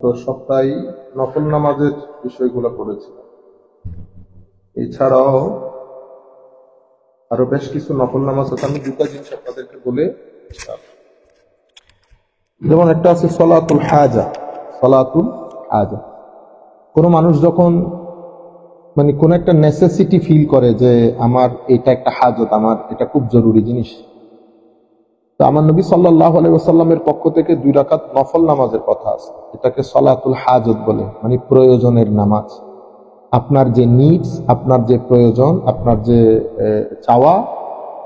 তো সপ্তাহে নফল নামাজের বিষয়গুলো পড়েছিলাম। এছাড়াও আরো বেশ কিছু নফল নামাজ আছে, আমি দুটা জিনিস আপনাদেরকে বলে, যেমন একটা আছে সলাতুল হাজা। সলাতুল হাজা, কোন মানুষ যখন কোন একটা নেসেসিটি ফিল করে যে আমার এটা একটা হাজত, আমার এটা খুব জরুরি জিনিস, তো আমার নবী সাল্লাল্লাহু আলাইহি ওয়াসাল্লামের পক্ষ থেকে 2 রাকাত নফল নামাজের কথা আছে। এটাকে সলাতুল হাজত বলে, প্রয়োজনের নামাজ। আপনার যে নিডস, আপনার যে প্রয়োজন, আপনার যে চাওয়া,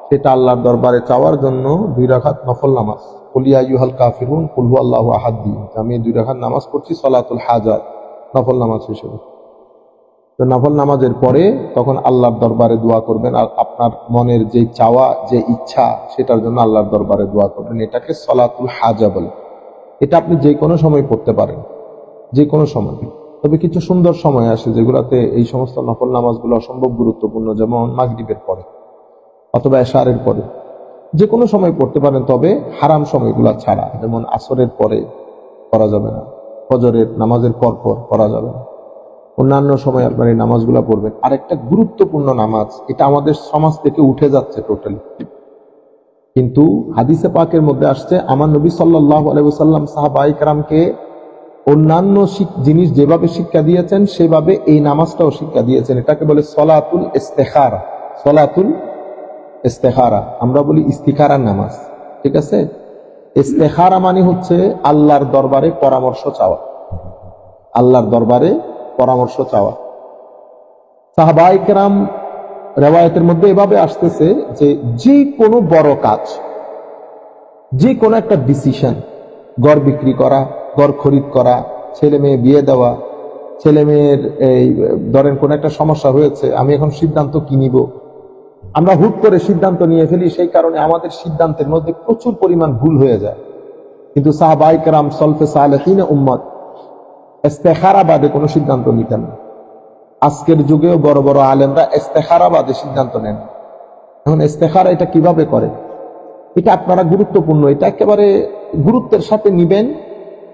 সেটা আল্লাহর দরবারে চাওয়ার জন্য 2 রাকাত নফল নামাজ। কুল ইয়া আইয়ুহাল কাফিরুন কুল হুয়াল্লাহু আহাদ দিয়ে আমি 2 রাকাত নামাজ পড়ছি সলাতুল হাজাত, নফল নামাজ হিসেবে। তো নফল নামাজের পরে তখন আল্লাহর দরবারে দোয়া করবেন, আর আপনার মনের যে চাওয়া, যে ইচ্ছা, সেটার জন্য আল্লাহর দরবারে দোয়া করবেন। এটাকে সলাতুল হাজা বলে। এটা আপনি যে কোনো সময় পড়তে পারেন, যে কোনো সময়। তবে কিছু সুন্দর সময় আসে যেগুলোতে এই সমস্ত নফল নামাজগুলো অসম্ভব গুরুত্বপূর্ণ, যেমন মাগরিবের পরে অথবা এশারের পরে। যে কোনো সময় পড়তে পারেন, তবে হারাম সময়গুলো ছাড়া, যেমন আসরের পরে পড়া যাবে না, ফজরের নামাজের পর পর পড়া যাবে না। অন্যান্য সময় আপনার এই নামাজগুলো পড়বেন। আরেকটা গুরুত্বপূর্ণ নামাজ, এটা আমাদের সমাজ থেকে উঠে যাচ্ছে টোটালি, কিন্তু হাদিসে পাকের মধ্যে আসছে আমার নবী সাল্লাল্লাহু আলাইহি ওয়াসাল্লাম সাহাবায়ে কেরামকে অন্যান্য জিনিস যেভাবে শিক্ষা দিয়েছেন সেভাবে এই নামাজটাও শিক্ষা দিয়েছেন। এটাকে বলে সলাতুল ইস্তেখারা। সলাতুল ইস্তেখারা, আমরা বলি ইস্তিখারার নামাজ, ঠিক আছে? ইস্তেখারা মানে হচ্ছে আল্লাহর দরবারে পরামর্শ চাওয়া। আল্লাহর দরবারে পরামর্শ চাওয়া। সাহাবায়ে কেরাম রিওয়ায়াতের মধ্যে এভাবে আসতেছে যে কোনো বড় কাজ, যে কোনো একটা ডিসিশন, ঘর বিক্রি করা, ঘর খরিদ করা, ছেলে মেয়ে বিয়ে দেওয়া, ছেলে মেয়ের এই ধরেন কোন একটা সমস্যা হয়েছে, আমি এখন সিদ্ধান্ত কি নিব, আমরা হুট করে সিদ্ধান্ত নিয়ে ফেলি, সেই কারণে আমাদের সিদ্ধান্তের মধ্যে প্রচুর পরিমাণ ভুল হয়ে যায়। কিন্তু সাহাবায়ে কেরাম সলফে সালেহিন উম্মত ইস্তেখারা বাদে কোনো সিদ্ধান্ত নিতেন না। আজকের যুগেও বড় বড় আলেমরা ইস্তেখারা বাদে সিদ্ধান্ত নেন। এখন ইস্তেখারা এটা কিভাবে করে, এটা আপনারা গুরুত্বপূর্ণ, এটা একেবারে গুরুত্বের সাথে নিবেন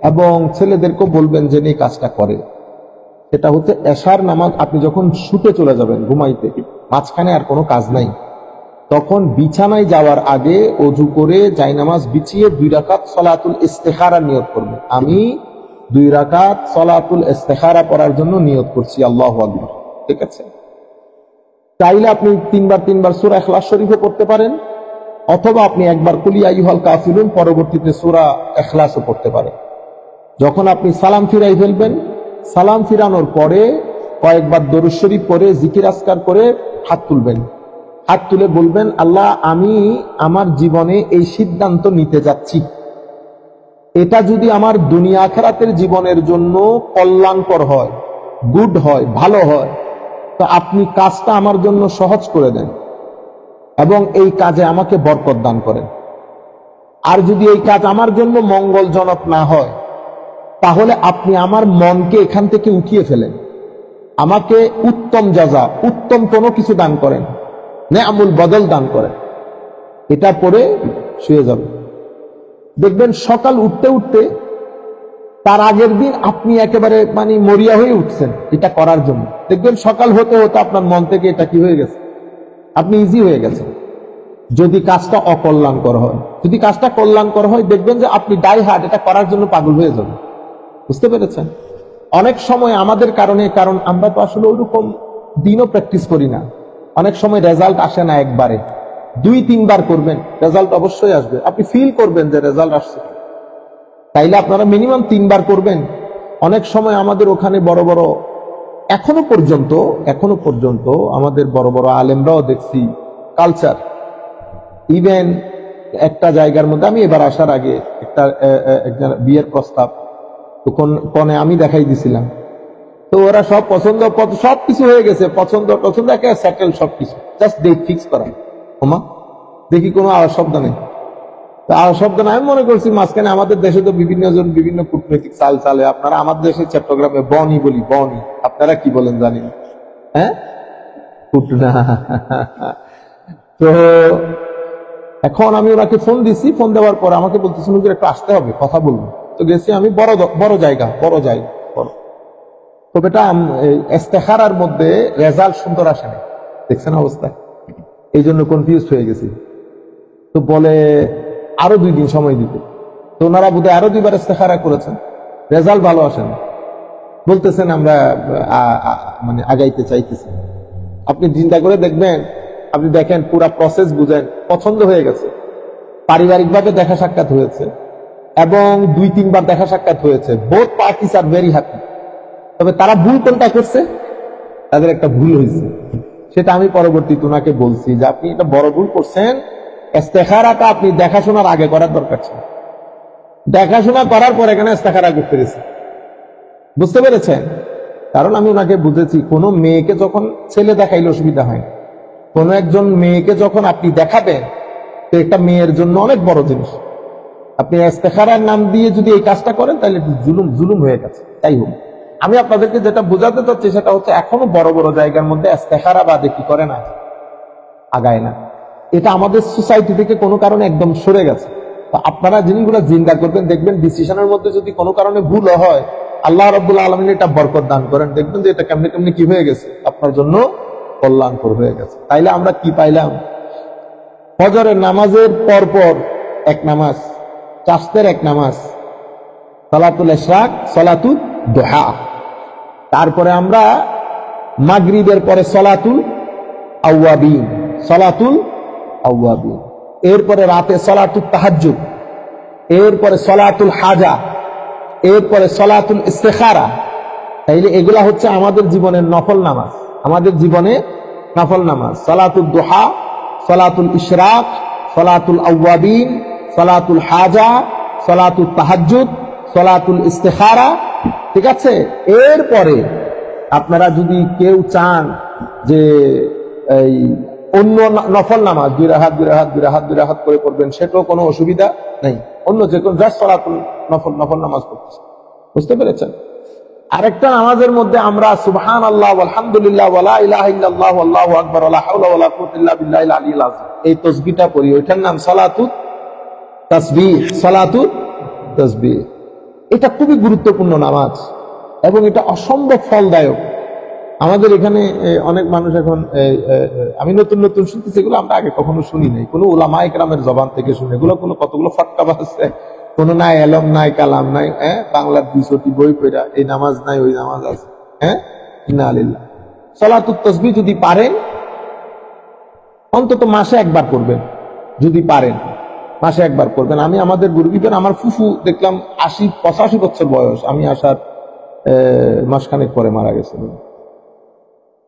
এবং ছেলেদেরকেও বলবেন যে এই কাজটা করে। সেটা হচ্ছে এশার নামাজ, আপনি যখন শুতে চলে যাবেন ঘুমাইতে, মাঝখানে আর কোনো কাজ নাই, তখন বিছানায় যাওয়ার আগে ওযু করে জায়নামাজ বিছিয়ে 2 রাকাত সলাতুল ইস্তেখারা নিয়ত করবেন। আমি 2 রাকাত সলাতুল ইস্তেখারা পড়ার জন্য নিয়ত করছি, আল্লাহু আকবার, ঠিক আছে? চাইলে আপনি 3 বার সূরা ইখলাস শরীফও পড়তে পারেন, অথবা আপনি একবার কুল ইয়া আইয়ুহাল কাফিরুন, পরবর্তীতে সূরা ইখলাসও পড়তে পারেন। যখন আপনি সালাম ফিরাই ফেলবেন, সালাম ফিরানোর পরে কয়েকবার দরুদ শরীফ পড়ে জিকির আজকার করে হাত তুলবেন। হাত তুলে বলবেন, আল্লাহ, আমি আমার জীবনে এই সিদ্ধান্ত নিতে যাচ্ছি, এটা যদি আমার দুনিয়া আখিরাতের জীবনের জন্য কল্যাণকর হয়, গুড হয়, ভালো হয়, তো আপনি কাজটা আমার জন্য সহজ করে দেন এবং এই কাজে আমাকে বরকত দান করেন। আর যদি এই কাজ আমার জন্য মঙ্গলজনক না হয়, তাহলে আপনি আমার মনকে এখান থেকে উঠিয়ে ফেলেন, আমাকে উত্তম জাযা, উত্তম কোনো কিছু দান করেন, নেয়ামুল বদল দান করেন। এটা পরে শুয়ে যাবে, দেখবেন সকাল উঠতে উঠতে তার আগের দিন আপনি একেবারে মরিয়া হয়ে উঠছেন এটা করার জন্য। দেখবেন সকাল হতে হতে আপনার মন থেকে এটা কি হয়ে গেছে, আপনি ইজি হয়ে গেছেন। যদি কাজটা অকল্যাণকর হয়, যদি কাজটা কল্যাণকর হয়, দেখবেন যে আপনি ডাই হার্ড এটা করার জন্য পাগল হয়ে যাবেন। বুঝতে পেরেছেন? অনেক সময় আমাদের কারণে, কারণ আমরা তো আসলে ওইরকম দিনও প্র্যাকটিস করি না, অনেক সময় রেজাল্ট আসে না একবারে, 2-3 বার করবেন, রেজাল্ট অবশ্যই আসবে, আপনি ফিল করবেন যে রেজাল্ট আসছে। তাইলে আপনারা মিনিমাম 3 বার করবেন। অনেক সময় আমাদের ওখানে বড় বড়, এখনো পর্যন্ত আমাদের বড় বড় আলেমরাও দেখছি কালচার, ইভেন একটা জায়গার মধ্যে আমি এবার আসার আগে একটা বিয়ের প্রস্তাব, তো কনে আমি দেখাই দিছিলাম, তো ওরা সব পছন্দ, সবকিছু হয়ে গেছে, পছন্দ একে সেটেল, সবকিছু জাস্ট ডেট ফিক্স করা। ওমা, দেখি কোনো আওয়াজ শব্দ নেই। তো আওয়াজ শব্দ না, আমি মনে করছি মাঝখানে আমাদের দেশে তো বিভিন্ন জন বিভিন্ন কূটনৈতিক চাল চালে, আপনারা আমাদের দেশে চট্টগ্রামে বনি বলি, বনি, আপনারা কি বলেন জানি না, হ্যাঁ, কুটনা। তো এখন আমি ওনাকে ফোন দিছি, ফোন দেওয়ার পর আমাকে বলতেছেন হুজুর একটু আসতে হবে, কথা বলবো। তো গেছি আমি বড় জায়গা বড়। তো বেটা ইস্তেখারার মধ্যে রেজাল্ট সুন্দর আসে না, দেখছেন অবস্থা, এই জন্য কনফিউজ হয়ে গেছি। তো বলে আরো 2 দিন সময় দিতে। তো ওনারা বোধহয় আরো 2বার ইস্তেখারা করেছেন, রেজাল্ট ভালো আসেন, বলতেছেন আমরা মানে আগাইতে চাইতেছি। আপনি চিন্তা করে দেখবেন, আপনি দেখেন পুরা প্রসেস বুঝেন, পছন্দ হয়ে গেছে, পারিবারিকভাবে দেখা সাক্ষাৎ হয়েছে এবং 2-3বার দেখা সাক্ষাৎ হয়েছে। Both parties are very happy. তবে তারা ভুল কোনটা করছে? তাদের একটা ভুল হয়েছে, সেটা আমি পরবর্তীতে ওনাকে বলছি যে আপনি এটা বড় ভুল করছেন। ইস্তেখারাটা আপনি দেখাশোনার আগে করার দরকার ছিল, দেখাশোনা করার পর এখানে ইস্তেখারা করতে গেছে। বুঝতে পেরেছেন? কারণ আমি ওনাকে বুঝেছি, কোন মেয়েকে যখন ছেলে দেখাইলে অসুবিধা হয় না, কোন একজন মেয়েকে যখন আপনি দেখাবেন, তো একটা মেয়ের জন্য অনেক বড় জিনিস। আপনি ইস্তেখারার নাম দিয়ে যদি এই কাজটা করেন, তাহলে জুলুম হয়ে গেছে। তাই হোক, আমি আপনাদেরকে যেটা বোঝাতে চাচ্ছি সেটা হচ্ছে, এখনো বড় বড় জায়গার মধ্যে ইস্তেখারা বাদে কি করে না, আগায় না। এটা আমাদের সোসাইটি থেকে কোনো কারণে একদম সরে গেছে। তো আপনারা জিনিসগুলো চিন্তা করবেন, দেখবেন ডিসিশনের মধ্যে যদি কোনো কারণে ভুল হয়, আল্লাহ রাব্বুল আলামিন এটা বরকত দান করেন, দেখবেন যে এটা কেমনে কেমনে কি হয়ে গেছে, আপনার জন্য কল্যাণকর হয়ে গেছে। তাইলে আমরা কি পাইলাম? ফজরের নামাজের পরপর এক নামাজ, চাষতের এক নামাজ, সালাতুল ইশরাক, সালাতুল দুহা। তারপরে আমরা মাগরিবের পরে সালাতুল আওয়াবিন, এরপরে রাতে সালাতুল তাহাজ্জুদ, এরপরে সালাতুল হাজা, এরপরে সালাতুল ইস্তেখারা। তাইলে এগুলা হচ্ছে আমাদের জীবনের নফল নামাজ, আমাদের জীবনে নফল নামাজ। সালাতুল দুহা, সালাতুল ইশরাক, সালাতুল আওয়াবিন, সালাতুল হাজা, সালাতুল তাহাজ্জুদ, সালাতুল ইস্তেখারা। ঠিক আছে? এরপরে আপনারা যদি কেউ চান যে এই অন্য নফল নামাজ 2 রাকাত করে পড়বেন, সেটাও কোনো অসুবিধা নেই। অন্য যে কোনো জাস্ট সালাতুল নফল নামাজ পড়তেছে। বুঝতে পেরেছেন? আরেকটা নামাজের মধ্যে আমরা সুবহানাল্লাহ আলহামদুলিল্লাহ ওয়ালা ইলাহা ইল্লাল্লাহু আল্লাহু আকবার ওয়ালা হাওলা ওয়ালা কুওয়াতা ইল্লা বিল্লাহিল আলিয়্যিল আযীম, এই তাসবিহটা পড়ি। ওইটার নাম সালাতুত তাসবিহ। এটা খুবই গুরুত্বপূর্ণ নামাজ এবং এটা অসম্ভব ফলদায়ক। আমাদের এখানে অনেক মানুষ এখন, আমি নতুন নতুন শুনতেছি, এগুলো আমরা আগে কখনো শুনি নাই, কোনো উলামা ইকরামের জবান থেকে শুনে। এগুলো কতগুলো ফটকা বাজছে, কোনো নাই এলম নাই কালাম নাই, বাংলার 200টি বই পড়া এই নামাজ নাই ওই নামাজ আছে। ইন্না লিল্লাহ। সালাতুত তাসবিহ যদি পারেন, অন্তত মাসে একবার করবেন, যদি পারেন মাসে একবার করবেন। আমি আমাদের গুরুবিদের, আমার ফুফু দেখলাম 80-85 বছর বয়স, আমি আসার মাসখানেক পরে মারা গেছিল।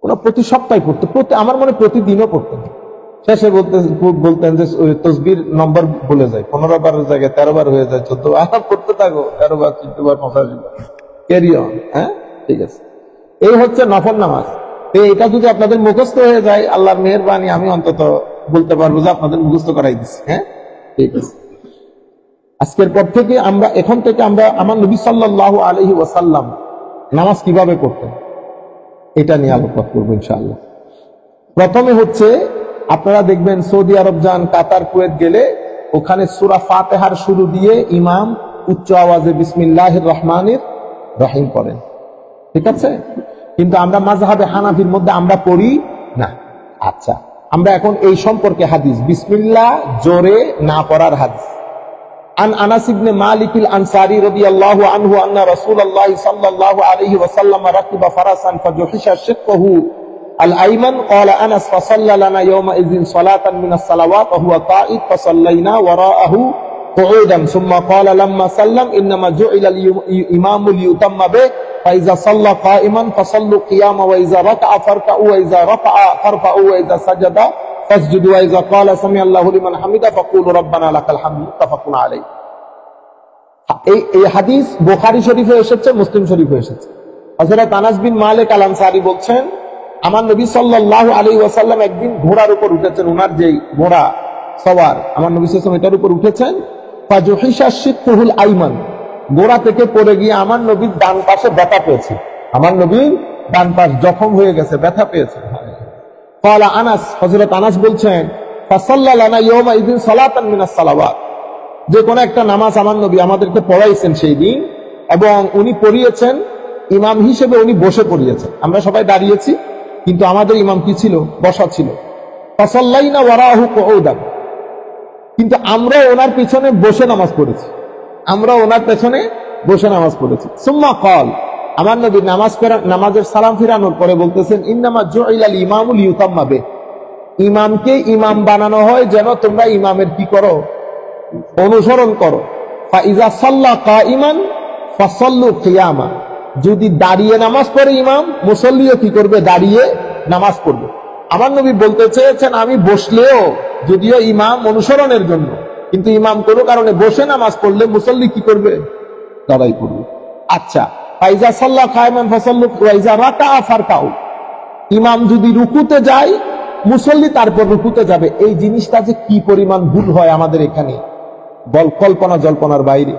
ওরা প্রতি সপ্তাহে পড়তো, আমার মনে প্রতিদিনও পড়তেন। শেষে বলতেন যে তসবির নম্বর বলে যায়, 15 বারের জায়গায় 13 বার হয়ে যায়, 14 বার করতে থাকো, 13 বার 14 বার 85 বার, ক্যারি অন। ঠিক আছে, এই হচ্ছে নফল নামাজ। এটা যদি আপনাদের মুখস্থ হয়ে যায়, আল্লাহর মেহেরবানি, আমি অন্তত বলতে পারবো যে আপনাদের মুখস্থ করাই দিচ্ছি। ঠিক আছে, আজকের পর থেকে এখন থেকে আমরা আমার নবী সাল্লাল্লাহু আলাইহি ওয়াসাল্লাম নামাজ কিভাবে করতেন এটা নিয়ে আলোচনা করবো ইনশাআল্লাহ। প্রথমে হচ্ছে, আপনারা দেখবেন সৌদি আরব যান, কাতার, কুয়েত গেলে ওখানে সূরা ফাতিহার শুরু দিয়ে ইমাম উচ্চ আওয়াজে বিসমিল্লাহির রহমানির রহিম পড়েন। ঠিক আছে? কিন্তু আমরা মাযহাবে হানাফির মধ্যে আমরা পড়ি না। আচ্ছা, আমরা এখন এই সম্পর্কে হাদিস, বিসমিল্লাহ জোরে না পড়ার হাদিস। عن أنس بن مالك الأنصاري رضي الله عنه أن رسول الله صلى الله عليه وسلم ركب فرسا فجحش شقه الأيمن قال أنس فصلى لنا يومئذ صلاة من الصلوات وهو قائد فصلينا وراءه قعودا ثم قال لما سلم إنما جعل الإمام ليتم به فإذا صلى قائما فصلوا قياما وإذا ركع فاركعوا وإذا رفع فارفعوا وإذا سجد فاسجد وإذا قال سمع الله لمن حمده فقولوا ربنا لك الحمد متفق عليه। এই হাদিস বুখারী শরীফে এসেছে, মুসলিম শরীফে এসেছে। হযরত আনাস বিন মালিক আল আনসারী বলছেন, আমার নবী সাল্লাল্লাহু আলাইহি ওয়াসাল্লাম একদিন ঘোড়ার উপর উঠেছেন, ওনার যেই ঘোড়া সওয়ার, আমার নবী সাল্লাল্লাহু আলাইহি ওয়াসাল্লাম এটার উপর উঠেছেন। ফাজুহিশা শিকহুল আইমান, ঘোড়া থেকে পড়ে গিয়ে আমার নবীর ডান পাশে ব্যথা পেয়েছে, আমার নবীর ডান পাশ জখম হয়ে গেছে, ব্যথা পেয়েছেন। আনাস, হযরত আনাস বলছেন, ফাসাল্লা লানা ইয়াওমা ইযিন সালাতান মিনাস সালাওয়াত, যে কোনো একটা নামাজ আমার নবী আমাদেরকে পড়াইছেন সেই দিন, এবং উনি পড়িয়েছেন ইমাম হিসেবে, উনি বসে পড়িয়েছেন, আমরা সবাই দাঁড়িয়েছি, কিন্তু আমাদের ইমাম কি ছিল? বসা ছিল। ফাসাল্লাইনা ওয়ারাহু কুউদান, কিন্তু আমরা ওনার পিছনে বসে নামাজ পড়েছি, আমরা ওনার পেছনে বসে নামাজ পড়েছি। সুম্মা ক্বাল, আমার নবী নামাজের সালাম ফিরানোর পরে বলতেছেন, ইন্নামা জুইলাল ইমামু লিইউতাম্মা বিহি, ইমামকে ইমাম বানানো হয় যেন তোমরা ইমামের কি করো? অনুসরণ করো। ফাইজা সাল্লা কাইমান ফাসাল্লু কিয়ামা, যদি দাঁড়িয়ে নামাজ পড়ে ইমাম, মুসল্লিও কি করবে? দাঁড়িয়ে নামাজ পড়বে। আমার নবী বলতে চেয়েছেন আমি বসলেও, যদিও ইমাম অনুসরণের জন্য, কিন্তু ইমাম কোনো কারণে বসে নামাজ পড়লে মুসল্লি কি করবে? দাঁড়াই পড়বে। আচ্ছা, ফাইজা সাল্লা কাইমান ফাসাল্লু ওয়াইজা রাকাআ ফারকাউ, ইমাম যদি রুকুতে যায় মুসল্লি তারপর রুকুতে যাবে। এই জিনিসটা যে কি পরিমাণ ভুল হয় আমাদের এখানে, কল্পনা জল্পনার বাইরে।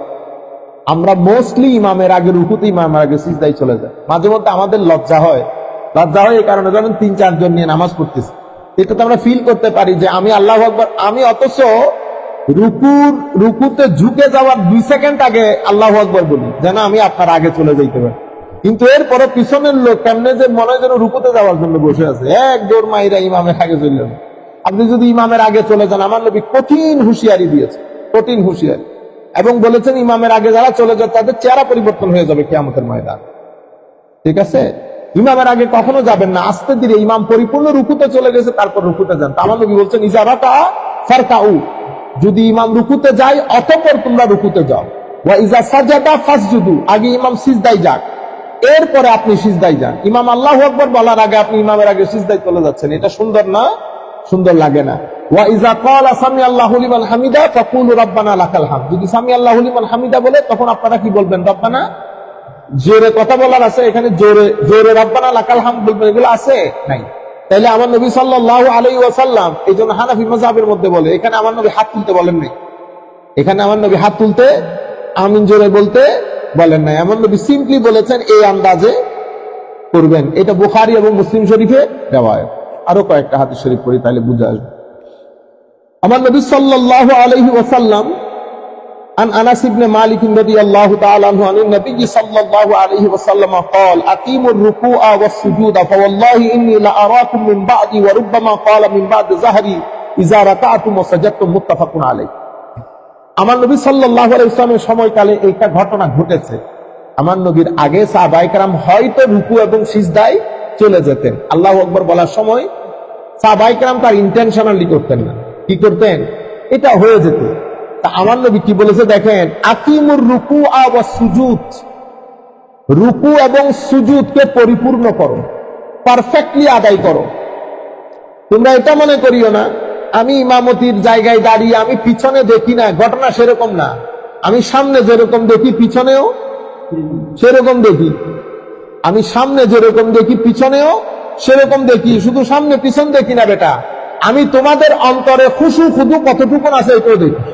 আমরা মোস্টলি ইমামের আগে রুকুতে, ইমামের আগে সিজদায় চলে যায়। মাঝে মধ্যে আমাদের লজ্জা হয় এই কারণে, ধরেন 3-4 জন নিয়ে নামাজ পড়তেছি, এটা তো আমরা ফিল করতে পারি যে আমি আল্লাহু আকবার, আমি অথচ রুকুতে ঝুঁকে যাওয়ার 2 সেকেন্ড আগে আল্লাহু আকবার বলি, যেন আমি আপনার আগে চলে যাইতে পারি। কিন্তু এরপরে পিছনের লোক কেমনে যে মনে যেন রুকুতে যাওয়ার জন্য বসে আছে, এক দৌড় মাইরা ইমামের আগে চলে যাবে। আপনি যদি ইমামের আগে চলে যান, আমার নবী কঠিন হুঁশিয়ারি দিয়েছে, কঠিন হুঁশিয়ারি, এবং বলেছেন ইমামের আগে যারা চলে যায় তাদের চেহারা পরিবর্তন হয়ে যাবে কিয়ামতের ময়দান। ঠিক আছে, ইমামের আগে কখনো যাবেন না, আস্তে ধীরে ইমাম পরিপূর্ণ রুকুতে চলে গেছে তারপর রুকুতে যান। আমার নবী বলছেন ইজা রাকাআ ফারকাউ, যদি ইমাম রুকুতে যায় অতঃপর তোমরা রুকুতে যাও। ওয়া ইজা সাজাদা ফাসজুদু, আগে ইমাম সিজদায় যাক, এরপরে আপনি সিজদায় যান। ইমাম আল্লাহু আকবার বলার আগে আপনি ইমামের আগে সিজদায় চলে যাচ্ছেন, এটা সুন্দর না? সুন্দর লাগে না? ওয়া ইজা ক্বালা সামি আল্লাহু লিমান হামিদা ফাকুলু রাব্বানা লাকাল হামদ, যদি সামি আল্লাহু লিমান হামিদা বলে তখন আপনারা কি বলবেন? রব্বানা। জোরে কথা বলার আছে এখানে, জোরে জোরে রব্বানা লাকাল হামদ বলবেন, এগুলো আছে নাই? তাইলে আমার নবী সাল্লাল্লাহু আলাইহি ওয়াসাল্লাম, এই জন্য হানাফি মাযহাবের মধ্যে বলে, এখানে আমার নবী হাত তুলতে বলেন নাই, এখানে আমার নবী হাত তুলতে, আমিন জোরে বলতে বলেন নাই। আমার নবী সিম্পলি বলেছেন এই আন্দাজে করবেন। এটা বুখারী এবং মুসলিম শরীফে রিওয়ায়াত। আরো কয়েকটা হাদিস শরীফ পড়ি, তাহলে বুঝে আসবে। আমার নবী সাল্লাল্লাহু আলাইহি ওয়াসাল্লাম عن أنس بن مالك رضي الله تعالى عنه عن النبي صلى الله عليه وسلم قال أقيموا الركوع والسجود فوالله إني لأراكم من بعدي وربما قال من بعد ظهري إذا ركعتم وسجدتم متفق عليه। আমার নবী সাল্লাল্লাহু আলাইহি ওয়াসাল্লামের সময়কালে একটা ঘটনা ঘটেছে। আমার নবীর আগে সাহাবায়ে কেরাম হয়তো রুকু এবং সিজদায় চলে যেতেন, আল্লাহু আকবার বলার সময় সাহাবায়ে কেরাম তার ইন্টেনশনালি করতেন না, কি করতেন? এটা হয়ে যেত। তা আমার নবী কি বলেছে দেখেন, আকিমুর রুকুআ ওয়াস সুজুদ, রুকু এবং সুজুদকে পরিপূর্ণ করো, পারফেক্টলি আদায় করো। তোমরা এটা মনে করিও না আমি ইমামতির জায়গায় দাঁড়িয়ে আমি পিছনে দেখি না, ঘটনা সেরকম না। আমি সামনে যেরকম দেখি পিছনেও সেরকম দেখি, আমি সামনে যেরকম দেখি পিছনেও সেরকম দেখি, শুধু সামনে পিছন দেখি না বেটা, আমি তোমাদের অন্তরে খুশু খুদু কতটুকু আছে এটাও দেখি,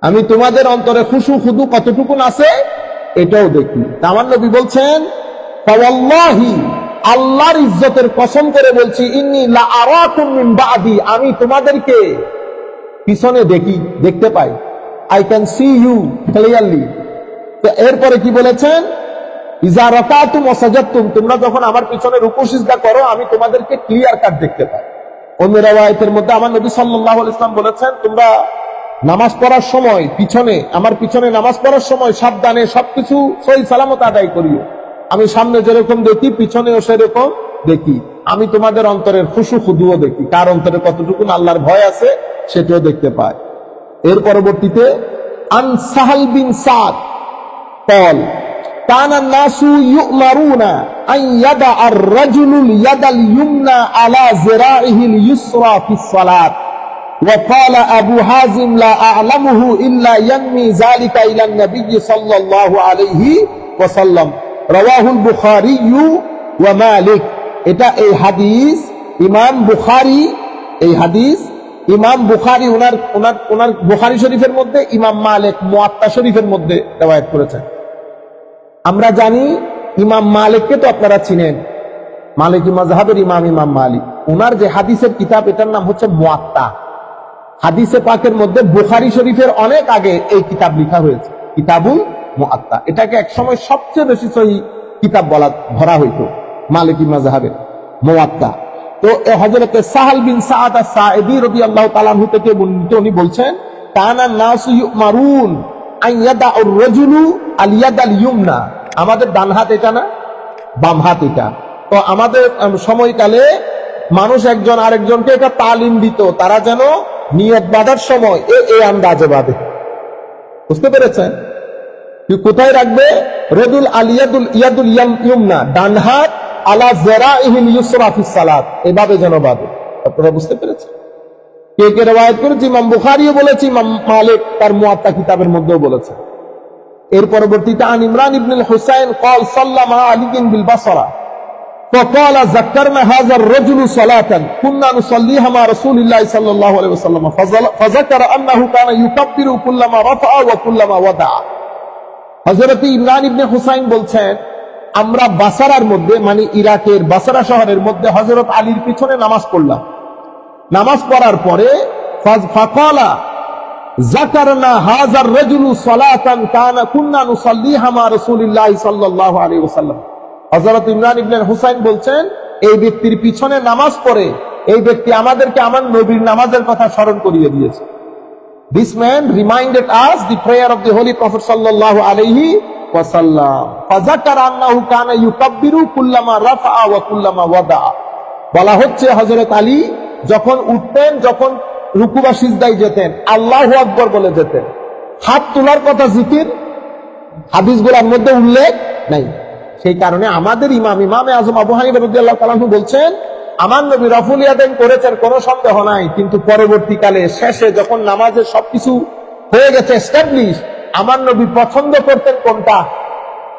আমি তোমাদের অন্তরে খুশু খুদু কতটুকু আছে এটাও দেখি। আমার নবী বলছেন ফাওয়াল্লাহি, আল্লাহর ইজ্জতের কসম করে বলছি, ইন্নী লা আরাকুম মিন বাদি, আমি তোমাদেরকে পিছনে দেখি, দেখতে পাই, I can see you clearly. তো এরপরে কি বলেছেন, ইজা রাকাতুম ওয়া সাজাদতুম, তোমরা যখন আমার পিছনে রুকু সিজদা করো আমি তোমাদেরকে ক্লিয়ার কাট দেখতে পাই। অন্য রাওয়ায়াতের মধ্যে আমার নবী সাল্লাল্লাহু আলাইহি ওয়াসাল্লাম বলেছেন, তোমরা নামাজ পড়ার সময় পিছনে, আমার পিছনে নামাজ পড়ার সময় সাবধানে সবকিছু সহি সালামত আদায় করিও, আমি সামনে যেরকম দেখি পিছনেও সেরকম দেখি, আমি তোমাদের অন্তরের খুশু খুদুও দেখি, কার অন্তরে কতটুকু আল্লাহর ভয় আছে সেটাও দেখতে পাই। এর পরবর্তীতে আন সাহাল বিন সাদ قال كان الناس يؤمرون أن يضع الرجل اليد اليمنى على ذراعه اليسرى في الصلاة وقال أبو حازم لا أعلمه إلا ينمي ذلك إلى النبي صلى الله عليه وسلم رواه البخاري ومالك। এটা এই হাদিস ইমাম বুখারী, এই হাদিস ইমাম বুখারী ওনার বুখারী শরীফের মধ্যে, ইমাম মালিক মুয়াত্তা শরীফের মধ্যে riwayat করেছেন। আমরা জানি ইমাম মালিককে তো আপনারা চিনেন, মালিকি মাযহাবের ইমাম মালিক, ওনার যে হাদিসের কিতাব এটার নাম হচ্ছে মুয়াত্তা। হাদিসে পাকের মধ্যে বুখারী শরীফের অনেক আগে এই কিতাব লেখা হয়েছে, কিতাবুল মুআত্তা। এটাকে একসময় সবচেয়ে বেশি সহিহ কিতাব ধরা হইতো মালিকি মাযহাবে, মুআত্তা। তো হযরত সাহাল বিন সাআদ আস-সাঈদী রাদিয়াল্লাহু তাআলা আনহু থেকে বর্ণিত, উনি বলছেন কানা নাসু ইউমারুন আন ইয়াদাউর রাজুলু আল ইয়াদাল ইয়ুমনা। আমাদের ডান হাত এটা না, বাম হাত এটা। তো আমাদের সময়কালে মানুষ একজন আরেকজনকে এটা তালিম দিত, তারা যেন নিয়ত বাঁধার সময় এই আন্দাজে বাঁধে। বুঝতে পেরেছেন? কোথায় রাখবে? রদুল আলিয়াদুল ইয়াদুল ইয়ুমনা, ডান হাত আলা যারাইহিল ইউসরা ফিস সালাত, এভাবে যেন বাঁধে। আপনারা বুঝতে পেরেছেন? কে কে রওয়ায়াত করেছে? ইমাম বুখারীও বলেছে, ইমাম মালিক তার মুআত্তা কিতাবের মধ্যেও বলেছে। এর পরবর্তীতে আন ইমরান ইবনে হুসাইন قال সাল্লামা আলী বিল বাসরা فقال ذكرنا هذا الرجل صلاة كنا نصليها مع رسول الله صلى الله عليه وسلم فذكر انه كان يكبر كلما رفع وكلما وضع। হযরত ইমরান ইবনে হুসাইন বলছেন, আমরা বাসরার মধ্যে, মানে ইরাকের বাসরা শহরের মধ্যে হযরত আলীর পিছনে নামাজ পড়লাম। নামাজ পড়ার পরে ফাকালা যাকারনা হাযার রাজুলু সালাতান কানা কুননা নুসাল্লিহা মা রাসূলিল্লাহি সাল্লাল্লাহু আলাইহি ওয়াসাল্লাম। হযরত ইমরান ইবনে হুসাইন বলছেন, এই ব্যক্তির পিছনে নামাজ পড়ে এই ব্যক্তি আমাদেরকে আমার নবীর নামাজের কথা স্মরণ করিয়ে দিয়েছে। This man reminded us the prayer of the Holy Prophet sallallahu alayhi wa sallam. Fazakara annahu kana yukabbiru kullama rafa'a wa kullama wada'a. বলা হচ্ছে হযরত আলী যখন উঠতেন, যখন রুকু বা সিজদায় যেতেন, আল্লাহু আকবার বলে যেতেন। হাত তোলার কথা জিকির হাদিসগুলোর মধ্যে উল্লেখ নাই। সেই কারণে আমাদের ইমামে আজম আবু হানিফা রাদিয়াল্লাহু তাআলা বলছেন, আমার নবী রাফুল ইয়াদাইন করেছেন, কোনো সন্দেহ নাই, কিন্তু পরবর্তীকালে শেষে যখন নামাজের সবকিছু হয়ে গেছে এস্টাবলিশ, আমার নবী পছন্দ করতেন কোনটা?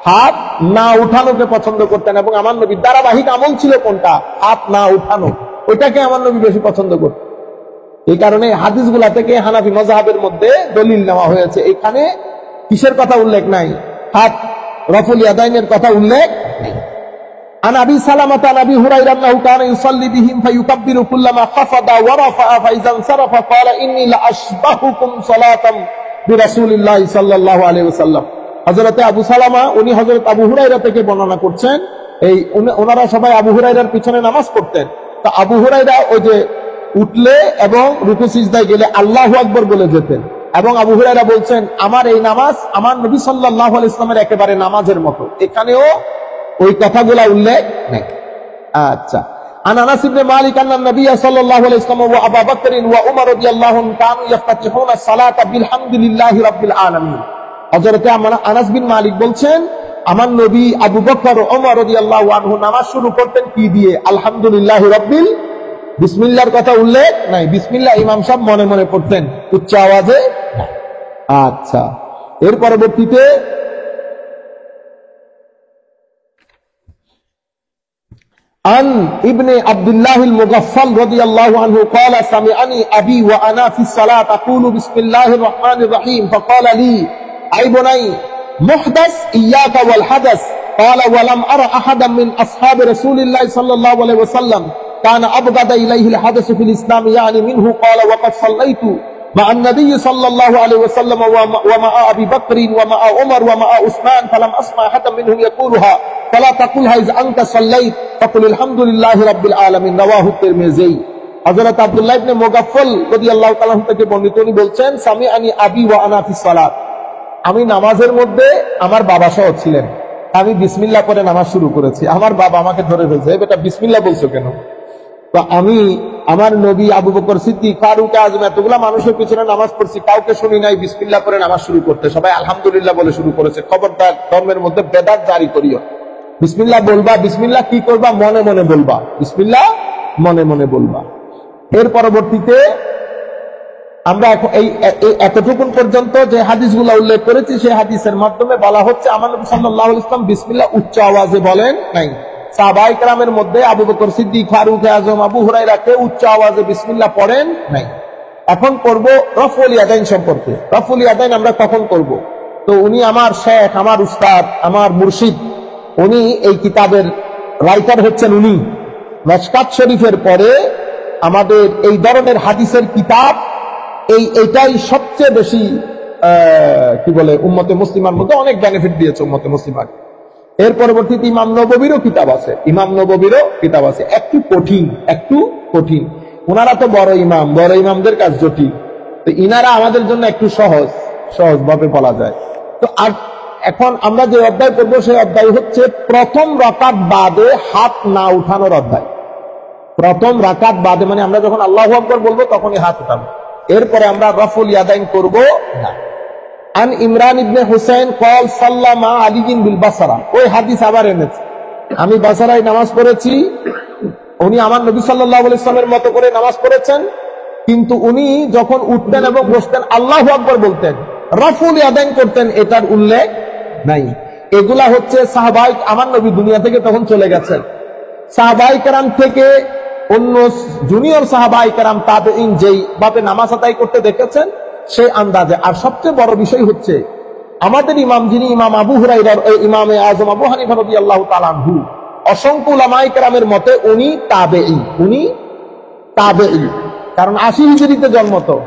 হাত না উঠানোকে পছন্দ করতেন। এবং আমার নবীর ধারাবাহিক আমল ছিল কোনটা? হাত না উঠানো, ওইটাকে আমার নবী বেশি পছন্দ করতেন। এই কারণে হাদিসগুলা থেকে হানাফি মাযহাবের মধ্যে দলিল নেওয়া হয়েছে। এখানে কিসের কথা উল্লেখ নাই? হাত রাফুল ইয়াদাইনের কথা উল্লেখ নেই। عن ابي سلمة عن ابي هريرة انه كان يصلي بهم فيكبر كلما خفض ورفع فاذا انصرف قال اني لاشبهكم صلاة برسول الله صلى الله عليه وسلم। হযরত আবু সালামা উনি হযরত আবু হুরায়রা থেকে বর্ণনা করছেন, এই ওনারা সবাই আবু হুরায়রার পিছনে নামাজ পড়তেন। তো আবু হুরায়রা ওই যে উঠলে এবং রুকু সিজদায় গেলে আল্লাহু আকবার বলে যেতেন। এবং আবু হুরায়রা বলছেন, আমার এই নামাজ আমার নবী সাল্লাল্লাহু আলাইহি ওয়াসাল্লামের একেবারে নামাজের মতো। এখানেও ওই কথাগুলা উল্লেখ নেই। আচ্ছা, আন আনাস ইবনে মালিক আন্না নবী সাল্লাল্লাহু আলাইহি ওয়াসাল্লাম ওয়া আবু বকর ওয়া উমর রাদিয়াল্লাহু আনহুম কানু ইফতাতিহুনা সালাতা বিলহামদুলিল্লাহি রাব্বিল আলামিন। হযরত আনাস বিন মালিক বলছেন, আমার নবী আবু বকর ও ওমর রাদিয়াল্লাহু আনহু নামাজ শুরু করতেন কি দিয়ে? আলহামদুলিল্লাহি রাব্বিল, বিসমিল্লাহর কথা উল্লেখ নাই। বিসমিল্লাহ ইমাম সাহেব মনে মনে পড়তেন, উচ্চ আওয়াজে। আচ্ছা, এর পরবর্তীতে عن ابن عبد الله المغفل رضي الله عنه قال سمعني أبي وأنا في الصلاة أقول بسم الله الرحمن الرحيم فقال لي أي بني محدث إياك والحدث قال ولم أرى أحدا من أصحاب رسول الله صلى الله عليه وسلم كان أبغض إليه الحدث في الإسلام يعني منه قال وقد صليت مع النبي صلى الله عليه وسلم ومع أبي بكر ومع عمر ومع عثمان فلم أسمع حتى منهم يقولها فلا تقولها إذا أنت صليت فقل الحمد لله رب العالمين رواه الترمذي। হযরত আব্দুল্লাহ ইবনে মুগাফফাল রাদিয়াল্লাহু তাআলা থেকে বর্ণিত, উনি বলছেন, সামিআনি আবি ওয়া আনা ফিস সালাত, আমি নামাজের মধ্যে আমার বাবা সহ ছিলেন, আমি বিসমিল্লাহ করে নামাজ শুরু করেছি। আমার বাবা আমাকে ধরে ফেলছে, বেটা বিসমিল্লাহ বলছো কেন? তো আমি আমার নবী, আবু বকর সিদ্দিক, ফারুক আযম, এতগুলা মানুষের পিছনে নামাজ পড়ছি, কাউকে শুনি নাই বিসমিল্লাহ করে নামাজ শুরু করতে। সবাই আলহামদুলিল্লাহ বলে শুরু করেছে। খবরদার, ধর্মের মধ্যে বেদাত জারি করিও। বিসমিল্লাহ বলবা, বিসমিল্লাহ কি করবা? মনে মনে বলবা, বিসমিল্লাহ মনে মনে বলবা। এর পরবর্তীতে আমরা এই এতটুকুন পর্যন্ত যে হাদিসগুলো উল্লেখ করেছি, সেই হাদিসের মাধ্যমে বলা হচ্ছে আমার নবী সাল্লাল্লাহু আলাইহি ওয়াসাল্লাম বিসমিল্লাহ উচ্চ আওয়াজে বলেন নাই। সাহাবায়ে কেরামের মধ্যে আবু বকর সিদ্দিক, ফারুক আযম, আবু হুরায়রা কেউ উচ্চ আওয়াজে বিসমিল্লাহ পড়েন নাই। এখন করব রফউল ইয়াদাইন সম্পর্কে। রফউল ইয়াদাইন আমরা কখন করব? তো উনি আমার শেখ, আমার উস্তাদ, আমার মুর্শিদ, উনি এই কিতাবের রাইটার হচ্ছেন। উনি মিশকাত শরীফের পরে আমাদের এই ধরনের হাদিসের কিতাব এইটাই সবচেয়ে বেশি কি বলে উম্মতে মুসলিমার মধ্যে অনেক বেনিফিট দিয়েছে উম্মতে মুসলিমাকে। এর পরবর্তীতে ইমাম নববীরও কিতাব আছে, একটু কঠিন। ওনারা তো বড় ইমামদের কাজ জটিল, তো ইনারা আমাদের জন্য একটু সহজ ভাবে বলা যায়। তো আর এখন আমরা যে অধ্যায় পড়বো সেই অধ্যায় হচ্ছে প্রথম রাকাত বাদে হাত না উঠানোর অধ্যায়। প্রথম রাকাত বাদে মানে আমরা যখন আল্লাহু আকবার বলবো তখনই হাত উঠাবো, এরপরে আমরা রাফুল ইয়াদাইন করব না। আন ইমরান ইবনে হুসাইন কল সাল্লামা আলিগিন বিল বাসরা, ওই হাদিস আবার এনেছে। আমি বাসরায় নামাজ পড়েছি, উনি আমার নবী সাল্লাল্লাহু আলাইহি ওয়াসাল্লামের মতো করে নামাজ পড়েছেন, কিন্তু উনি যখন উঠতেন এবং বসতেন আল্লাহু আকবার বলতেন, রাফুল ইয়াদাইন করতেন, এটার উল্লেখ নাই। এগুলা হচ্ছে সাহাবায়ে, আমার নবী দুনিয়া থেকে তখন চলে গেছেন, সাহাবায়ে কেরাম থেকে অন্য জুনিয়র সাহাবায়ে কেরাম তাবেঈন যেই ভাবে নামাজ আদায় করতে দেখেছেন সেই আন্দাজে। আর সবচেয়ে বড় বিষয় হচ্ছে আমাদের ইমাম যিনি ইমাম আবু হুরায়রা, ইমামে আজম আবু হানিফা রাদিয়াল্লাহু তাআলা আনহু, অসংখ্য উলামায়ে কেরামের মতে উনি তাবেঈ, কারণ 80 হিজরিতে জন্ম, তো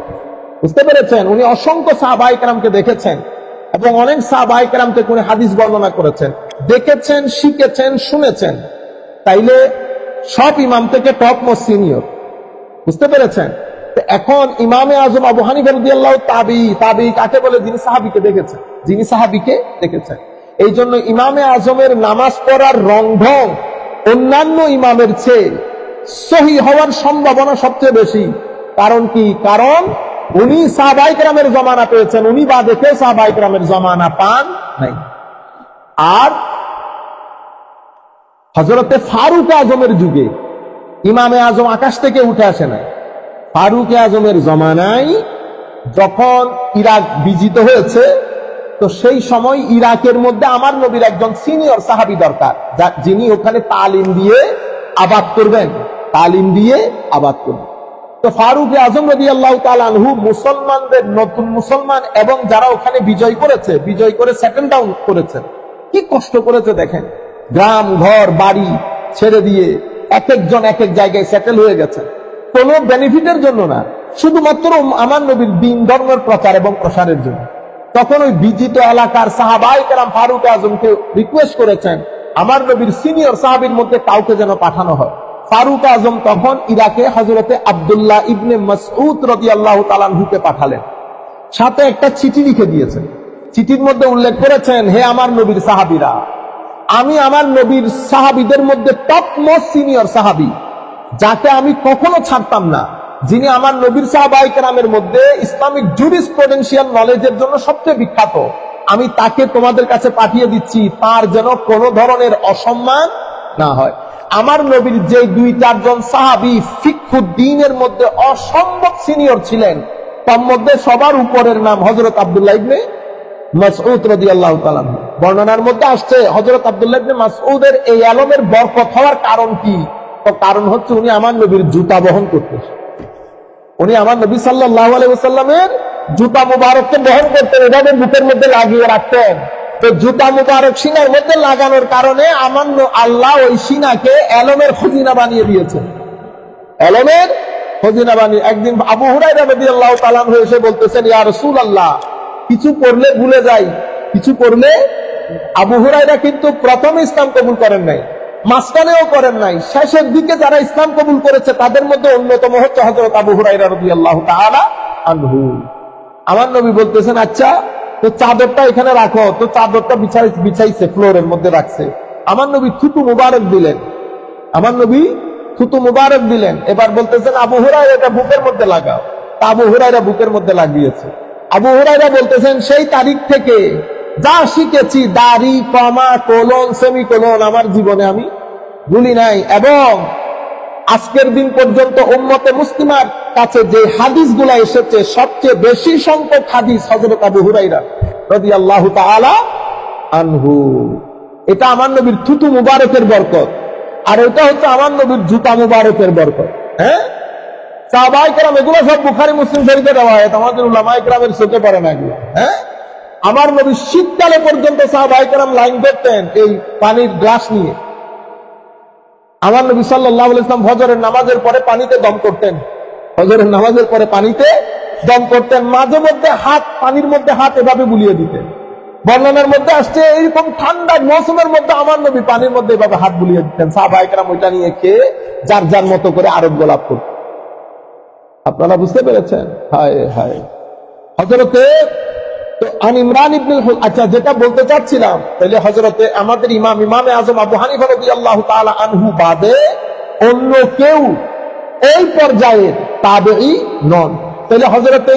বুঝতে পেরেছেন। উনি অসংখ্য সাহাবায়ে কেরামকে দেখেছেন এবং অনেক সাহাবায়ে কেরাম থেকে উনি হাদিস বর্ণনা করেছেন, দেখেছেন, শিখেছেন, শুনেছেন। তাইলে সব ইমাম থেকে টপ মোস্ট সিনিয়র, বুঝতে পেরেছেন। এখন ইমামে আজম আবু হানিফা রাদিয়াল্লাহু তাবেঈ কাকে বলে? যিনি সাহাবীকে দেখেছেন। এই জন্য ইমামে আজমের নামাজ পড়ার রংঢং অন্যান্য ইমামের চেয়ে সহিহ হওয়ার সম্ভাবনা সবচেয়ে বেশি। কারণ কি? কারণ উনি সাহাবায়ে কেরামের জমানা পেয়েছেন, উনি বাদে কেউ সাহাবায়ে কেরামের জমানা পান নাই। আর হযরতে ফারুক আজমের যুগে ইমামে আজম আকাশ থেকে উঠে আসে নাই। ফারুক আজমের জমানায় যখন ইরাক বিজিত হয়েছে, তো সেই সময় ইরাকের মধ্যে আমার নবীর একজন সিনিয়র সাহাবী দরকার, যিনি ওখানে তালিম দিয়ে আবাদ করবেন। তো ফারুক আজম রাদিয়াল্লাহু তাআলা আনহু মুসলমানদের, নতুন মুসলমান এবং যারা ওখানে বিজয় করে সেটেল ডাউন করেছেন, কি কষ্ট করেছে দেখেন। গ্রাম ঘর বাড়ি ছেড়ে দিয়ে এক একজন এক এক জায়গায় সেটেল হয়ে গেছে, কোন বেনিফিটের জন্য না, শুধুমাত্র আমার নবীর দ্বীন ধর্মের প্রচার এবং প্রসারের জন্য। তখন ওই বিজিত এলাকার সাহাবায়ে কেরাম ফারুক আজমকে রিকোয়েস্ট করেছেন আমার নবীর সিনিয়র সাহাবীর মধ্যে কাউকে যেন পাঠানো হয়। ফারুক আজম তখন ইরাকে হযরতে আব্দুল্লাহ ইবনে মাসউদ রাদিয়াল্লাহু তাআলা আনহুকে পাঠালেন, সাথে একটা চিঠি লিখে দিয়েছেন। চিঠির মধ্যে উল্লেখ করেছেন, হে আমার নবীর সাহাবীরা, আমি আমার নবীর সাহাবীদের মধ্যে টপ মোস্ট সিনিয়র সাহাবী, যাকে আমি কখনো ছাড়তাম না, যিনি আমার নবীর সাহাবায়ে কেরামের মধ্যে ইসলামিক জুরিসপ্রুডেন্সিয়াল নলেজের জন্য সবচেয়ে বিখ্যাত, আমি তাকে তোমাদের কাছে পাঠিয়ে দিচ্ছি, তার যেন কোনো ধরনের অসম্মান না হয়। আমার নবীর যে 2-4 জন সাহাবী ফিকহুদ্দিনের মধ্যে অসম্ভব সিনিয়র ছিলেন, তার মধ্যে সবার উপরের নাম হযরত আব্দুল্লাহ ইবনে মাসউদ রাদিয়াল্লাহু তাআলা। বর্ণনার মধ্যে আসছে হযরত আব্দুল্লাহ ইবনে মাসউদের এই আলমের বরকত হওয়ার কারণ কি? তো কারণ হচ্ছে উনি আমার নবীর জুতা বহন করতেন। উনি আমার নবী সাল্লাল্লাহু আলাইহি ওয়াসাল্লামের জুতা মুবারককে বহন করতেন, এভাবে বুকের মধ্যে লাগিয়ে রাখতেন। তো জুতা মুবারক সিনার মধ্যে লাগানোর কারণে আমার আল্লাহ ওই সিনাকে এলমের খজিনা বানিয়ে দিয়েছেন। একদিন আবু হুরায়রা রাদিয়াল্লাহু তাআলা আনহু এসে বলতেছেন, ইয়া রাসূলুল্লাহ, কিছু পড়লে ভুলে যাই, আবু হুরায়রা কিন্তু প্রথমে ইসলাম কবুল করেন নাই, মাঝখানেও করেন নাই, শেষের দিকে যারা ইসলাম কবুল করেছে তাদের মধ্যে অন্যতম হচ্ছে হযরত আবু হুরায়রা রাদিয়াল্লাহু তাআলা আনহু। আমার নবী বলতেছেন, আচ্ছা তো চাদরটা এখানে রাখো। তো চাদরটা বিছাইছে, ফ্লোরের মধ্যে রাখছে। আমার নবী থুতু মুবারক দিলেন। এবার বলতেছেন, আবু হুরায়রা এটা বুকের মধ্যে লাগাও। তা আবু হুরায়রা বুকের মধ্যে লাগিয়েছে। আবু হুরায়রা বলতেছেন, সেই তারিখ থেকে যা শিখেছি, দাড়ি, কমা, কোলন, সেমিকোলন, আমার জীবনে আমি ভুলি নাই। এবং আজকের দিন পর্যন্ত উম্মতে মুসলিমার কাছে যে হাদিসগুলা এসেছে, সবচেয়ে বেশি সংখ্যক হাদিস হযরত আবু হুরায়রা রাদিয়াল্লাহু তাআলা আনহু। এটা আমার নবীর থুতু মুবারকের বরকত, আর এটা হচ্ছে আমার নবীর জুতা মুবারকের বরকত। সাহাবায়ে কেরাম এগুলো সব বুখারী মুসলিম শরীফে রওয়ায়াত, আমাদের উলামায়ে কেরামের চোখে পড়ে না এগুলো। আমার নবী শীতকালে পর্যন্ত সাহাবায়ে কেরাম লাইন করতেন এই পানির গ্লাস নিয়ে। আমার নবী সাল্লাল্লাহু আলাইহি ওয়াসাল্লাম ফজরের নামাজের পরে পানিতে দম করতেন, দম করতেন, মাঝে মধ্যে হাত পানির মধ্যে হাত এভাবে বুলিয়ে দিতেন। বর্ণনার মধ্যে আসছে এইরকম ঠান্ডা মৌসুমের মধ্যে আমার নবী পানির মধ্যে এভাবে হাত বুলিয়ে দিতেন। সাহাবায়ে কেরাম ওইটা নিয়ে খেয়ে যার যার মতো করে আরোগ্য লাভ করতেন। আপনারা বুঝতে পেরেছেন? হায় হায়। হযরতে আন ইমরান ইবনে আচ্ছা, যেটা বলতে চাচ্ছিলাম, তাহলে হযরতে আমাদের ইমামে আজম আবু হানিফা রাদিয়াল্লাহু তাআলা আনহু বাদে অন্য কেউ এই পর্যায়ে তাবেঈ নন। তাহলে হযরতে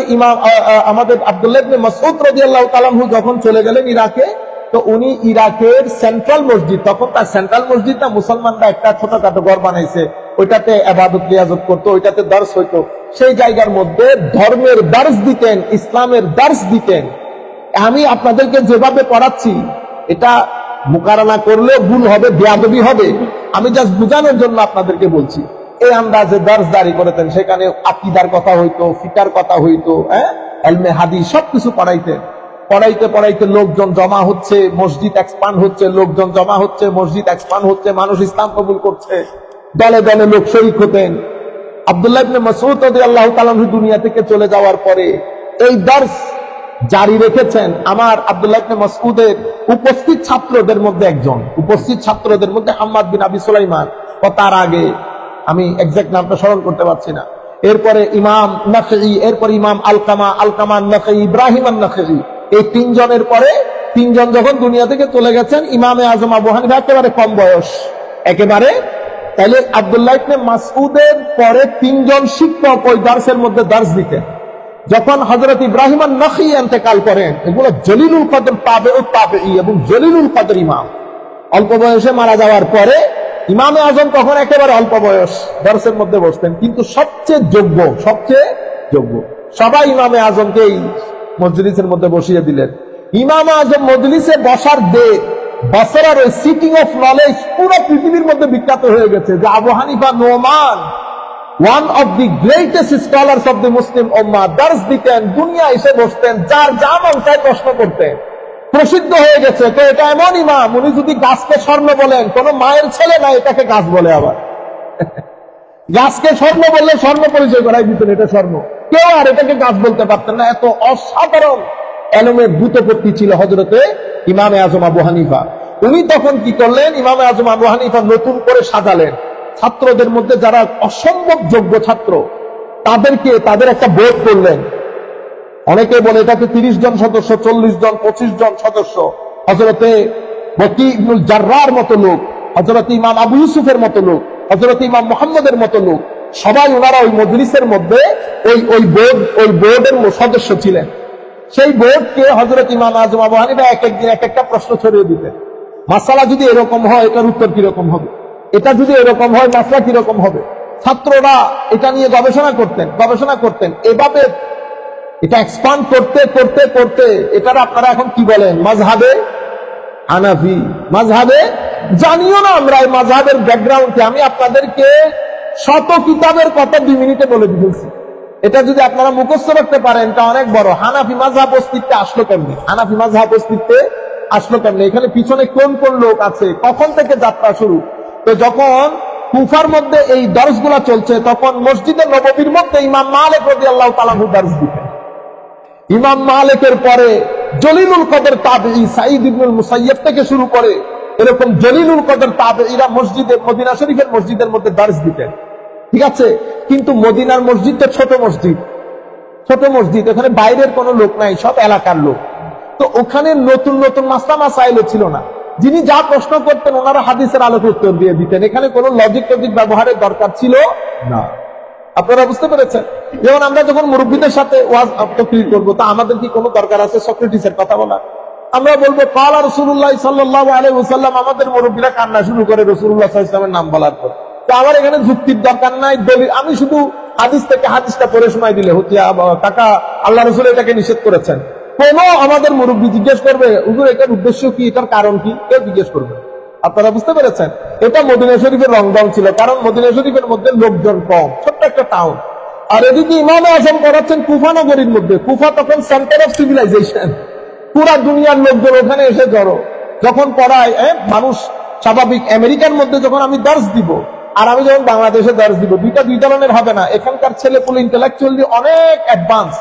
আমাদের আব্দুল্লাহ ইবনে মাসউদ রাদিয়াল্লাহু তাআলা আনহু যখন চলে গেলেন ইরাকে, তো উনি ইরাকের সেন্ট্রাল মসজিদ, তখন তার সেন্ট্রাল মসজিদটা মুসলমানরা একটা ছোটখাটো ঘর বানাইছে, ওইটাতে ইবাদত রিয়াজত করতো, ওইটাতে দর্স হইতো। সেই জায়গার মধ্যে ধর্মের দর্স দিতেন, ইসলামের দর্স দিতেন। আমি আপনাদেরকে যেভাবে পড়াচ্ছি এটা মুকারানা করলে ভুল হবে, বেয়াদবি হবে। আমি জাস্ট বুঝানোর জন্য আপনাদেরকে বলছি। এই আন্দাজে দর্স জারি করেতেন, সেখানে আকীদার কথা হইতো, ফিকার কথা হইতো, ইলমে হাদিস সবকিছু পড়াইতেন। পড়াইতে পড়াইতে লোকজন জমা হচ্ছে, মসজিদ এক্সপান্ড হচ্ছে, লোকজন জমা হচ্ছে, মসজিদ এক্সপান্ড হচ্ছে, মানুষ ইসলাম কবুল করছে, দলে দলে লোক শরীক হতেন। আব্দুল্লাহ ইবনে মাসউদ রাদিয়াল্লাহু তাআলা দুনিয়া থেকে চলে যাওয়ার পরে এই দর্স জারি রেখেছেন আমার আব্দুল্লাহ ইবনে মাসউদের উপস্থিত ছাত্রদের মধ্যে একজন, উপস্থিত ছাত্রদের মধ্যে হাম্মাদ বিন আবি সুলাইমান, ও তার আগে আমি এক্সাক্ট নামটা স্মরণ করতে পারছি না, এরপরে ইমাম নাখঈ, এরপর ইমাম আলকামা নাখঈ, ইব্রাহিম আন-নাখঈ, এই তিনজনের পরে তিনজন যখন দুনিয়া থেকে চলে গেছেন, ইমামে আজম আবু হানিফা একেবারে কম বয়স, একেবারে। তাহলে আব্দুল্লাহ ইবনে মাসউদের পরে তিনজন শিক্ষক ওই দর্সের মধ্যে দর্স দিতেন। যখন হযরত ইব্রাহিম আন-নাখঈ ইন্তেকাল করেন, এগুলো জলিলুল কদর তাবেউত তাবেঈ এবং জলিলুল কদর ইমাম, অল্প বয়সে মারা যাওয়ার পরে ইমামে আজম তখন একেবারে অল্প বয়স, দর্সের মধ্যে বসতেন, কিন্তু সবচেয়ে যোগ্য সবাই ইমামে আজমকে এই মজলিসের মধ্যে বসিয়ে দিলেন। ইমামে আজম মজলিসে বসার বসরার ওই সিটিং অফ নলেজ পুরো পৃথিবীর মধ্যে বিখ্যাত হয়ে গেছে যে Abu Hanifa Noman, one of the greatest scholars of the Muslim উম্মাহ, দর্স দিতেন, দুনিয়া এসে বসতেন, যার যা মন চায় প্রশ্ন করতেন, প্রসিদ্ধ হয়ে গেছে। তো এটা এমন ইমাম, উনি যদি গাছকে স্বর্ণ বলেন, কোন মায়ের ছেলে না এটাকে গাছ বলে, আবার গাছকে স্বর্ণ বললে স্বর্ণ পরিচয় করাই দিতেন, এটা স্বর্ণ, কেউ আর এটাকে গাছ বলতে পারতেন না। এত অসাধারণ এলমের ভূতপত্তি ছিল হযরতে ইমামে আজম আবু হানিফা। উনি তখন কি করলেন, ইমামে আজম আবু হানিফা নতুন করে সাজালেন, ছাত্রদের মধ্যে যারা অসম্ভব যোগ্য ছাত্র তাদের একটা বোর্ড করলেন। অনেকে বলে এটাতে 30 জন সদস্য, 40 জন, 25 জন সদস্য, হযরতে বকি ইবনুল জাররার মতো লোক, হযরত ইমাম আবু ইউসুফের মতো লোক, হযরত ইমাম মুহাম্মদের মতো লোক, সবাই ওনারা ওই মজলিসের মধ্যে ওই বোর্ডের সদস্য ছিলেন। সেই বোর্ডকে হযরত ইমাম আজম আবু হানিফা এক একদিন এক একটা প্রশ্ন ছড়িয়ে দিতেন। মাসালা যদি এরকম হয় এটার উত্তর কিরকম হবে, এটা যদি এরকম হয় মাসলা কিরকম হবে। ছাত্ররা এটা নিয়ে গবেষণা করতেন। এভাবে এটা এক্সপান্ড করতে করতে করতে এটার আপনারা এখন কি বলেন, মাযহাবে হানাফি, মাযহাবে জানিও না আমরা এই মাযহাবের ব্যাকগ্রাউন্ডে। আমি আপনাদেরকে শত কিতাবের কথা 2 মিনিটে বলে দিয়েছি। এটা যদি আপনারা মুখস্থ রাখতে পারেন এটা অনেক বড়। হানাফি মাযহাব অস্তিত্বে আসলো কেমনে, হানাফি মাযহাব অস্তিত্বে আসলো কেমনে, এখানে পিছনে কোন কোন লোক আছে, কখন থেকে যাত্রা শুরু। তো যখন কুফার মধ্যে এই দর্সগুলা চলছে, তখন মসজিদে নববীর মধ্যে ইমাম মালিক রাদিয়াল্লাহু তাআলা দর্স দিতেন। ইমাম মালিকের পরে জলিলুল কদর তাবেঈ সাঈদ ইবনুল মুসাইয়্যিব থেকে শুরু করে এরকম জলিলুল কদর তাবেঈরা মসজিদে মদিনা শরীফের মসজিদের মধ্যে দর্স দিতেন। ঠিক আছে, কিন্তু মদিনার মসজিদটা ছোট মসজিদ, এখানে বাইরের কোনো লোক নাই, সব এলাকার লোক। তো ওখানে নতুন নতুন মাসাইল ছিল না। যিনি যা প্রশ্ন করতেন ওনারা হাদিসের আলোকে উত্তর দিয়ে দিতেন, এখানে কোনো লজিক ব্যবহারের দরকার ছিল না। আপনারা বুঝতে পেরেছেন? যেমন আমরা যখন মুরব্বীদের সাথে ওয়াজ তাকরীর করবো, তা আমাদের কি কোনো দরকার আছে সক্রেটিসের কথা বলা? আমরা বলবো ক্বালা রাসূলুল্লাহ সাল্লাল্লাহু আলাইহি ওয়াসাল্লাম, আমাদের মুরব্বীরা কান্না শুরু করে রাসূলুল্লাহ সাল্লাল্লাহু আলাইহি ওয়াসাল্লামের নাম বলার পর। তো আমার এখানে যুক্তির দরকার নাই, দলিল, আমি শুধু হাদিস থেকে হাদিসটা পড়ে শোনাই দিলে হচ্ছে কাকা আল্লাহ রাসূল এটাকে নিষেধ করেছেন। কোন আমাদের মুরব্বী জিজ্ঞেস করবে হুজুর এটার উদ্দেশ্য কি, এটার কারণ কি? কেউ জিজ্ঞেস করবে? আপনারা বুঝতে পেরেছেন? এটা মদিনা শরীফের রংডং ছিল, কারণ মদিনা শরীফের মধ্যে লোকজন কম, ছোট্ট একটা টাউন। আর এদিকে ইমামে আজম পড়াচ্ছেন কুফা নগরীর মধ্যে। কুফা তখন সেন্টার অফ সিভিলাইজেশন, পুরা দুনিয়ার লোকজন ওখানে এসে জড়ো। যখন পড়ায় মানুষ স্বাভাবিক, আমেরিকার মধ্যে যখন আমি দর্স দিব, আর আমি যখন বাংলাদেশে দর্শ দিব, দুই ধরনের হবে না। এখানকার ছেলেপুলে ইন্টেলেকচুয়ালি অনেক অ্যাডভান্স,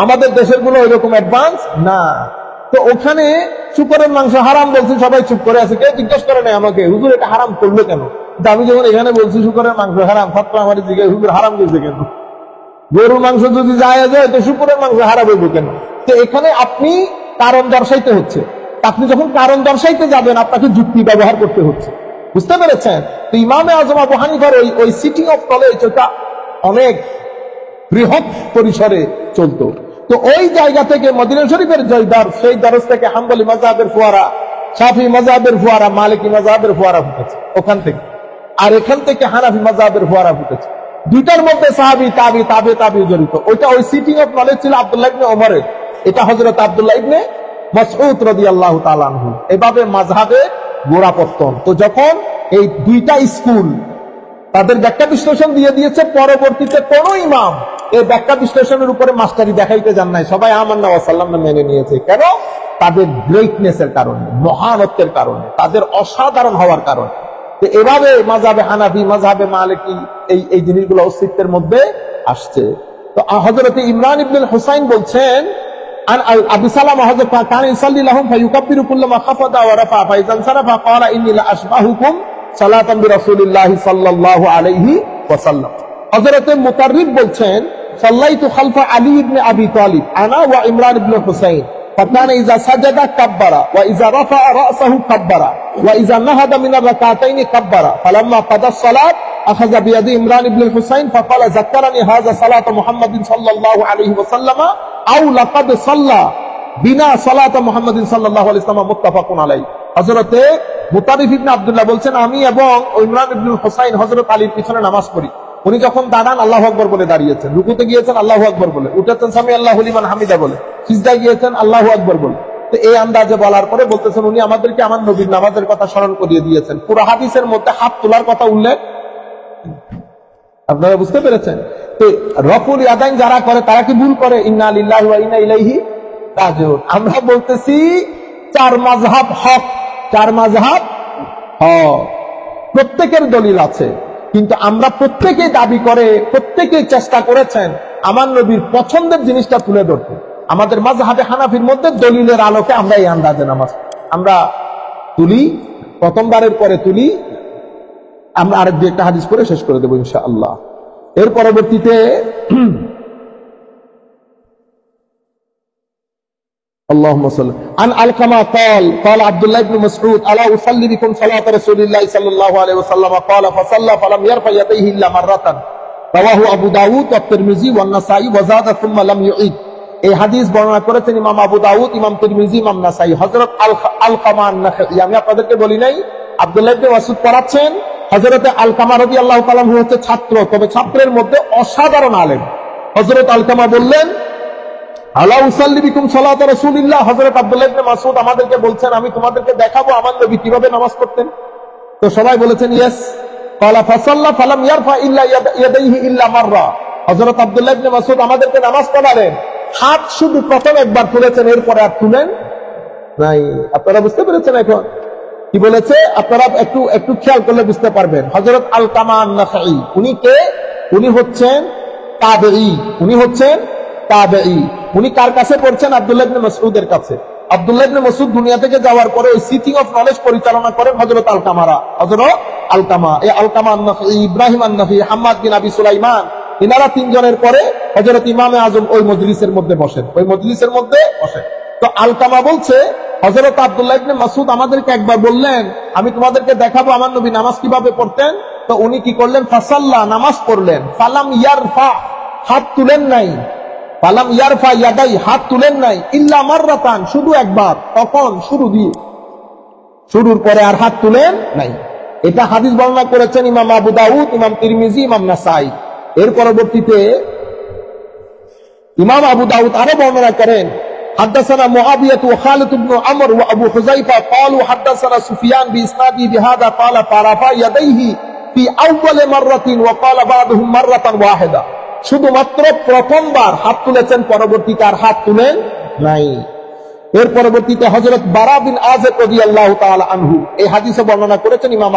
আমাদের দেশের গুলো ওইরকম অ্যাডভান্স না। তো ওখানে শুকরের মাংস হারাম বলছি, সবাই চুপ করে আছে, কেউ জিজ্ঞেস করে নাই আমাকে হুজুর এটা হারাম করলো কেন। আমি যখন এখানে বলছি শুকরের মাংস হারাম, ছাত্র আমার জিজ্ঞেস হুজুর হারাম করছে কেন? গরুর মাংস যদি যায় তো শুকরের মাংস হারাম হইব কেন? তো এখানে আপনি কারণ দর্শাইতে হচ্ছে। আপনি যখন কারণ দর্শাইতে যাবেন আপনাকে যুক্তি ব্যবহার করতে হচ্ছে, বুঝতে পেরেছেন? তো ইমামে আজম আবু হানিফার ওই সিটি অফ নলেজ ওটা অনেক বৃহৎ পরিসরে চলতো। তো ওই জায়গা থেকে মদিনা শরীফের যে দরস, সেই দরস থেকে হাম্বলি মাযহাবের ফোয়ারা, শাফি মাযহাবের ফোয়ারা, মালিকি মাযহাবের ফোয়ারা ফুটেছে ওখান থেকে। আর এখান থেকে হানাফি মাযহাবের ফোয়ারা ফুটেছে। দুইটার মধ্যে সাহাবী, তাবি, তাবে তাবি জড়িত। ওইটা ওই সিটি অফ নলেজ ছিল আব্দুল্লাহ ইবনে ওমরের, এটা হযরত আব্দুল্লাহ ইবনে মাসউদ রাদিয়াল্লাহু তাআলা আনহু। এভাবে মাযহাবে গোড়াপত্তন। তো যখন এই দুইটা স্কুল তাদের ব্যাখ্যা বিশ্লেষণ দিয়ে দিয়েছে, পরবর্তীতে কোন ইমাম এই ব্যাখ্যা বিশ্লেষণের উপরে মাস্টারি দেখাইতে যান নাই, সবাই আমান্না ওয়া সাল্লাম মেনে নিয়েছে। কেন? তাদের গ্রেটনেসের কারণে, মহানত্বের কারণে, তাদের অসাধারণ হওয়ার কারণে। তো এভাবে মাযহাবে হানাফি, মাযহাবে মালিকি এই জিনিসগুলো অস্তিত্বের মধ্যে আসছে। তো হযরত ইমরান ইবনে হুসাইন বলছেন عن ابي سلمة حضرت كان يصلي لهم فيكبر كلما خفض ورفع فاذا انصرف قال اني لاشبهكم صلاه برسول الله صلى الله عليه وسلم। হযরত মুতাররিব বলছেন সাল্লাইতু খালফা আলী ইবনে আবি তালিব আনা ওয়া ইমরান ইবনে হুসাইন فكان اذا سجد كبر واذا رفع راسه كبر واذا نهض من الركعتين كبر فلما قضى الصلاه اخذ بيد عمران بن الحسين فقال ذكرني هذا صلاه محمد صلى الله عليه وسلم او لقد صلى بنا صلاه محمد صلى الله عليه وسلم متفق عليه। হযরত মুতারিফ ইবনে আব্দুল্লাহ বলছেন আমি এবং ইমরান ইবনে হুসাইন হযরত আলীর পিছনে নামাজ পড়ি। উনি যখন দাঁড়ান আল্লাহু আকবার বলে দাঁড়িয়েছেন, রুকুতে গিয়েছেন আল্লাহু আকবার বলে, উঠেছেন সামি আল্লাহু লিমান হামিদা বলে, সিজদায় গিয়েছেন আল্লাহু আকবার বলে। তো এই আন্দাজে বলার পরে বলতেছেন উনি আমাদেরকে আমার নবীর নামাজের কথা স্মরণ করিয়ে দিয়েছেন। পুরো হাদিসের মধ্যে হাত তোলার কথা উল্লেখ, আপনারা বুঝতে পেরেছেন? তো রফুল ইয়াদাইন যারা করে তারা কি ভুল করে? ইন্না লিল্লাহি ওয়া ইন্না ইলাইহি রাজিউন। আমরা বলতেছি চার মাযহাব হক, চার মাযহাব হক, প্রত্যেকের দলিল আছে, কিন্তু আমরা প্রত্যেকেই দাবি করে, প্রত্যেকেই চেষ্টা করেছেন আমার নবীর পছন্দের জিনিসটা তুলে ধরতে। আমাদের মাযহাবে হানাফির মধ্যে দলিলের আলোকে আমরা এই আন্দাজে নামাজ আমরা তুলি, প্রথমবারের পরে তুলি। আমরা আরেক দুই একটা হাদিস পড়ে শেষ করে দেবো ইনশাআল্লাহ। এর পরবর্তীতে اللهم صل عن علقمة قال عبد الله بن مسعود الا اصلي بكم صلاه رسول الله صلى الله عليه وسلم قال فصلى فلم يرفع يديه الا مره رواه ابو داود والترمذي والنسائي وزاد ثم لم يعيد। এই হাদিস বর্ণনা করেছেন ইমাম আবু দাউদ, ইমাম তিরমিজি, ইমাম নাসাই। হযরত আলকামা আন-নাখঈ, আমি আপনাদেরকে বলি নাই, আব্দুল্লাহ ইবনে মাসউদ পড়াচ্ছেন। হযরত আলকামা রাদিয়াল্লাহু তাআলা হচ্ছে ছাত্র, তবে ছাত্রের মধ্যে অসাধারণ আলেম। হযরত আলকামা বললেন আলা উসাল্লি বিকুম সালাত রাসূলিল্লাহ। হযরত আব্দুল্লাহ ইবনে মাসউদ আমাদেরকে বলছেন আমি তোমাদেরকে দেখাবো আমার নবী কিভাবে নামাজ পড়তেন। তো সবাই বলেছেন ইয়েস। ক্বালা ফাসাল্লা ফালাম ইয়ারফা ইল্লা ইয়াদাইহি ইল্লা মাররা। হযরত আব্দুল্লাহ ইবনে মাসউদ আমাদেরকে নামাজ পড়ালেন, হাত শুধু প্রথম একবার তুলেছেন, এরপরে আর তুলেন নাই। আপনারা বুঝতে পেরেছেন এখন কি বলেছে? আপনারা একটু খেয়াল করলে বুঝতে পারবেন। হযরত আলকামা আন-নাখঈ উনি কে? উনি হচ্ছেন তাবেঈ। উনি হচ্ছেন তাবেঈ। উনি কার কাছে পড়ছেন? আব্দুল্লাহ ইবনে মাসউদের কাছে। আব্দুল্লাহ ইবনে মাসউদ দুনিয়া থেকে যাওয়ার পরে ওই সিটিং অফ নলেজ পরিচালনা করেন হযরত আলকামারা। হযরত আলকামা, এই আলকামা আন-নাখঈ, ইব্রাহিম আন-নাখঈ, হাম্মাদ বিন আবি সুলাইমান, ইনারা তিনজনের পরে হযরত ইমামে আজম ওই মজলিসের মধ্যে বসেন, ওই মজলিসের মধ্যে বসেন। তো আলকামা বলছে হযরত আব্দুল্লাহ ইবনে মাসউদ আমাদেরকে একবার বললেন আমি তোমাদেরকে দেখাবো আমার নবী নামাজ কিভাবে পড়তেন। তো উনি কি করলেন? ফাসাল্লা, নামাজ পড়লেন। ফালাম ইয়ারফা, হাত তুলেন নাই। ফালাম ইয়ারফা ইয়াদাই, হাত তুলেন নাই। ইল্লা মাররাতান, শুধু একবার, তখন শুরু দিয়ে, শুরুর পরে আর হাত তুলেন নাই। এটা হাদিস বর্ণনা করেছেন ইমাম আবু দাউদ, ইমাম তিরমিজি, ইমাম নাসাই। এর পরবর্তীতে ইমাম আবু দাউদ আরো বর্ণনা করেন حدثنا معاوية وخالد بن عمرو وابو حذيفة قالوا حدثنا سفيان باسناده بهذا قال فرفع يديه في اول مرة وقال بعضهم مرة واحدة। শুধুমাত্র প্রথমবার হাত তুলেছেন, পরবর্তীতে আর হাত তুলেন নাই। এর পরবর্তীতে হযরত বারা বিন আযিব রাদিয়াল্লাহু তাআলা আনহু এই হাদিসে বর্ণনা করেছেন ইমাম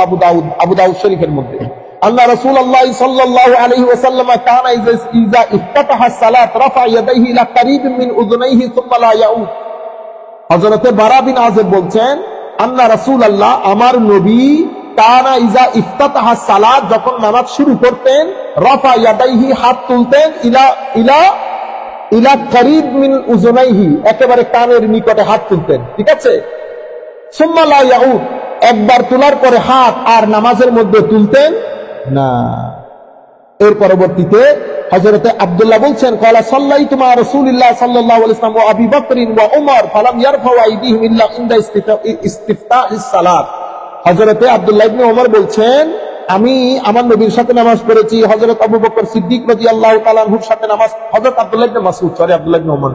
আবু দাউদ শরীফের মধ্যে। আল্লাহ রাসূলুল্লাহ সাল্লাল্লাহু আলাইহি ওয়াসাল্লাম কানা ইযা ইফতাতাহা সালাত রাফা ইয়াদাইহি ইলা কারীবিন মিন উযুনাইহি সুম্মা লা ইয়াউদ। হযরতে বারা বিন আযিব বলছেন, আল্লাহ রাসূলুল্লাহ আমার নবী কানা ইযা ইফতাতাহা সালাত যখন নামাজ শুরু করতেন রাফা ইয়াদাইহি হাত তুলতেন ইলা ইলা ইলা কারীব মিন উযুনাইহি একেবারে কানের নিকটে হাত তুলতেন, ঠিক আছে। সুম্মা লা ইয়াউদ একবার তোলার পরে হাত আর নামাজের মধ্যে তুলতেন না। এর পরবর্তীতে হযরতে আব্দুল্লাহ বলছেন, ক্বালা সাল্লাইতু মা রাসূলিল্লাহ সাল্লাল্লাহু আলাইহি ওয়াসাল্লাম ওয়া আবী বকর ওয়া উমর ফালাম ইয়ারফাউ আইদিহিম ইল্লা ইনদা ইস্তিফতাহিস সালাত। হযরতে আব্দুল্লাহ ইবনে ওমর বলছেন, আমি আমার নবীর সাথে নামাজ পড়েছি, হযরত আবু বকর সিদ্দিক রাদিয়াল্লাহু তাআলা আনহুর সাথে নামাজ, হযরত আব্দুল্লাহ ইবনে মাসউদ আব্দুল্লাহ ইবনে ওমর,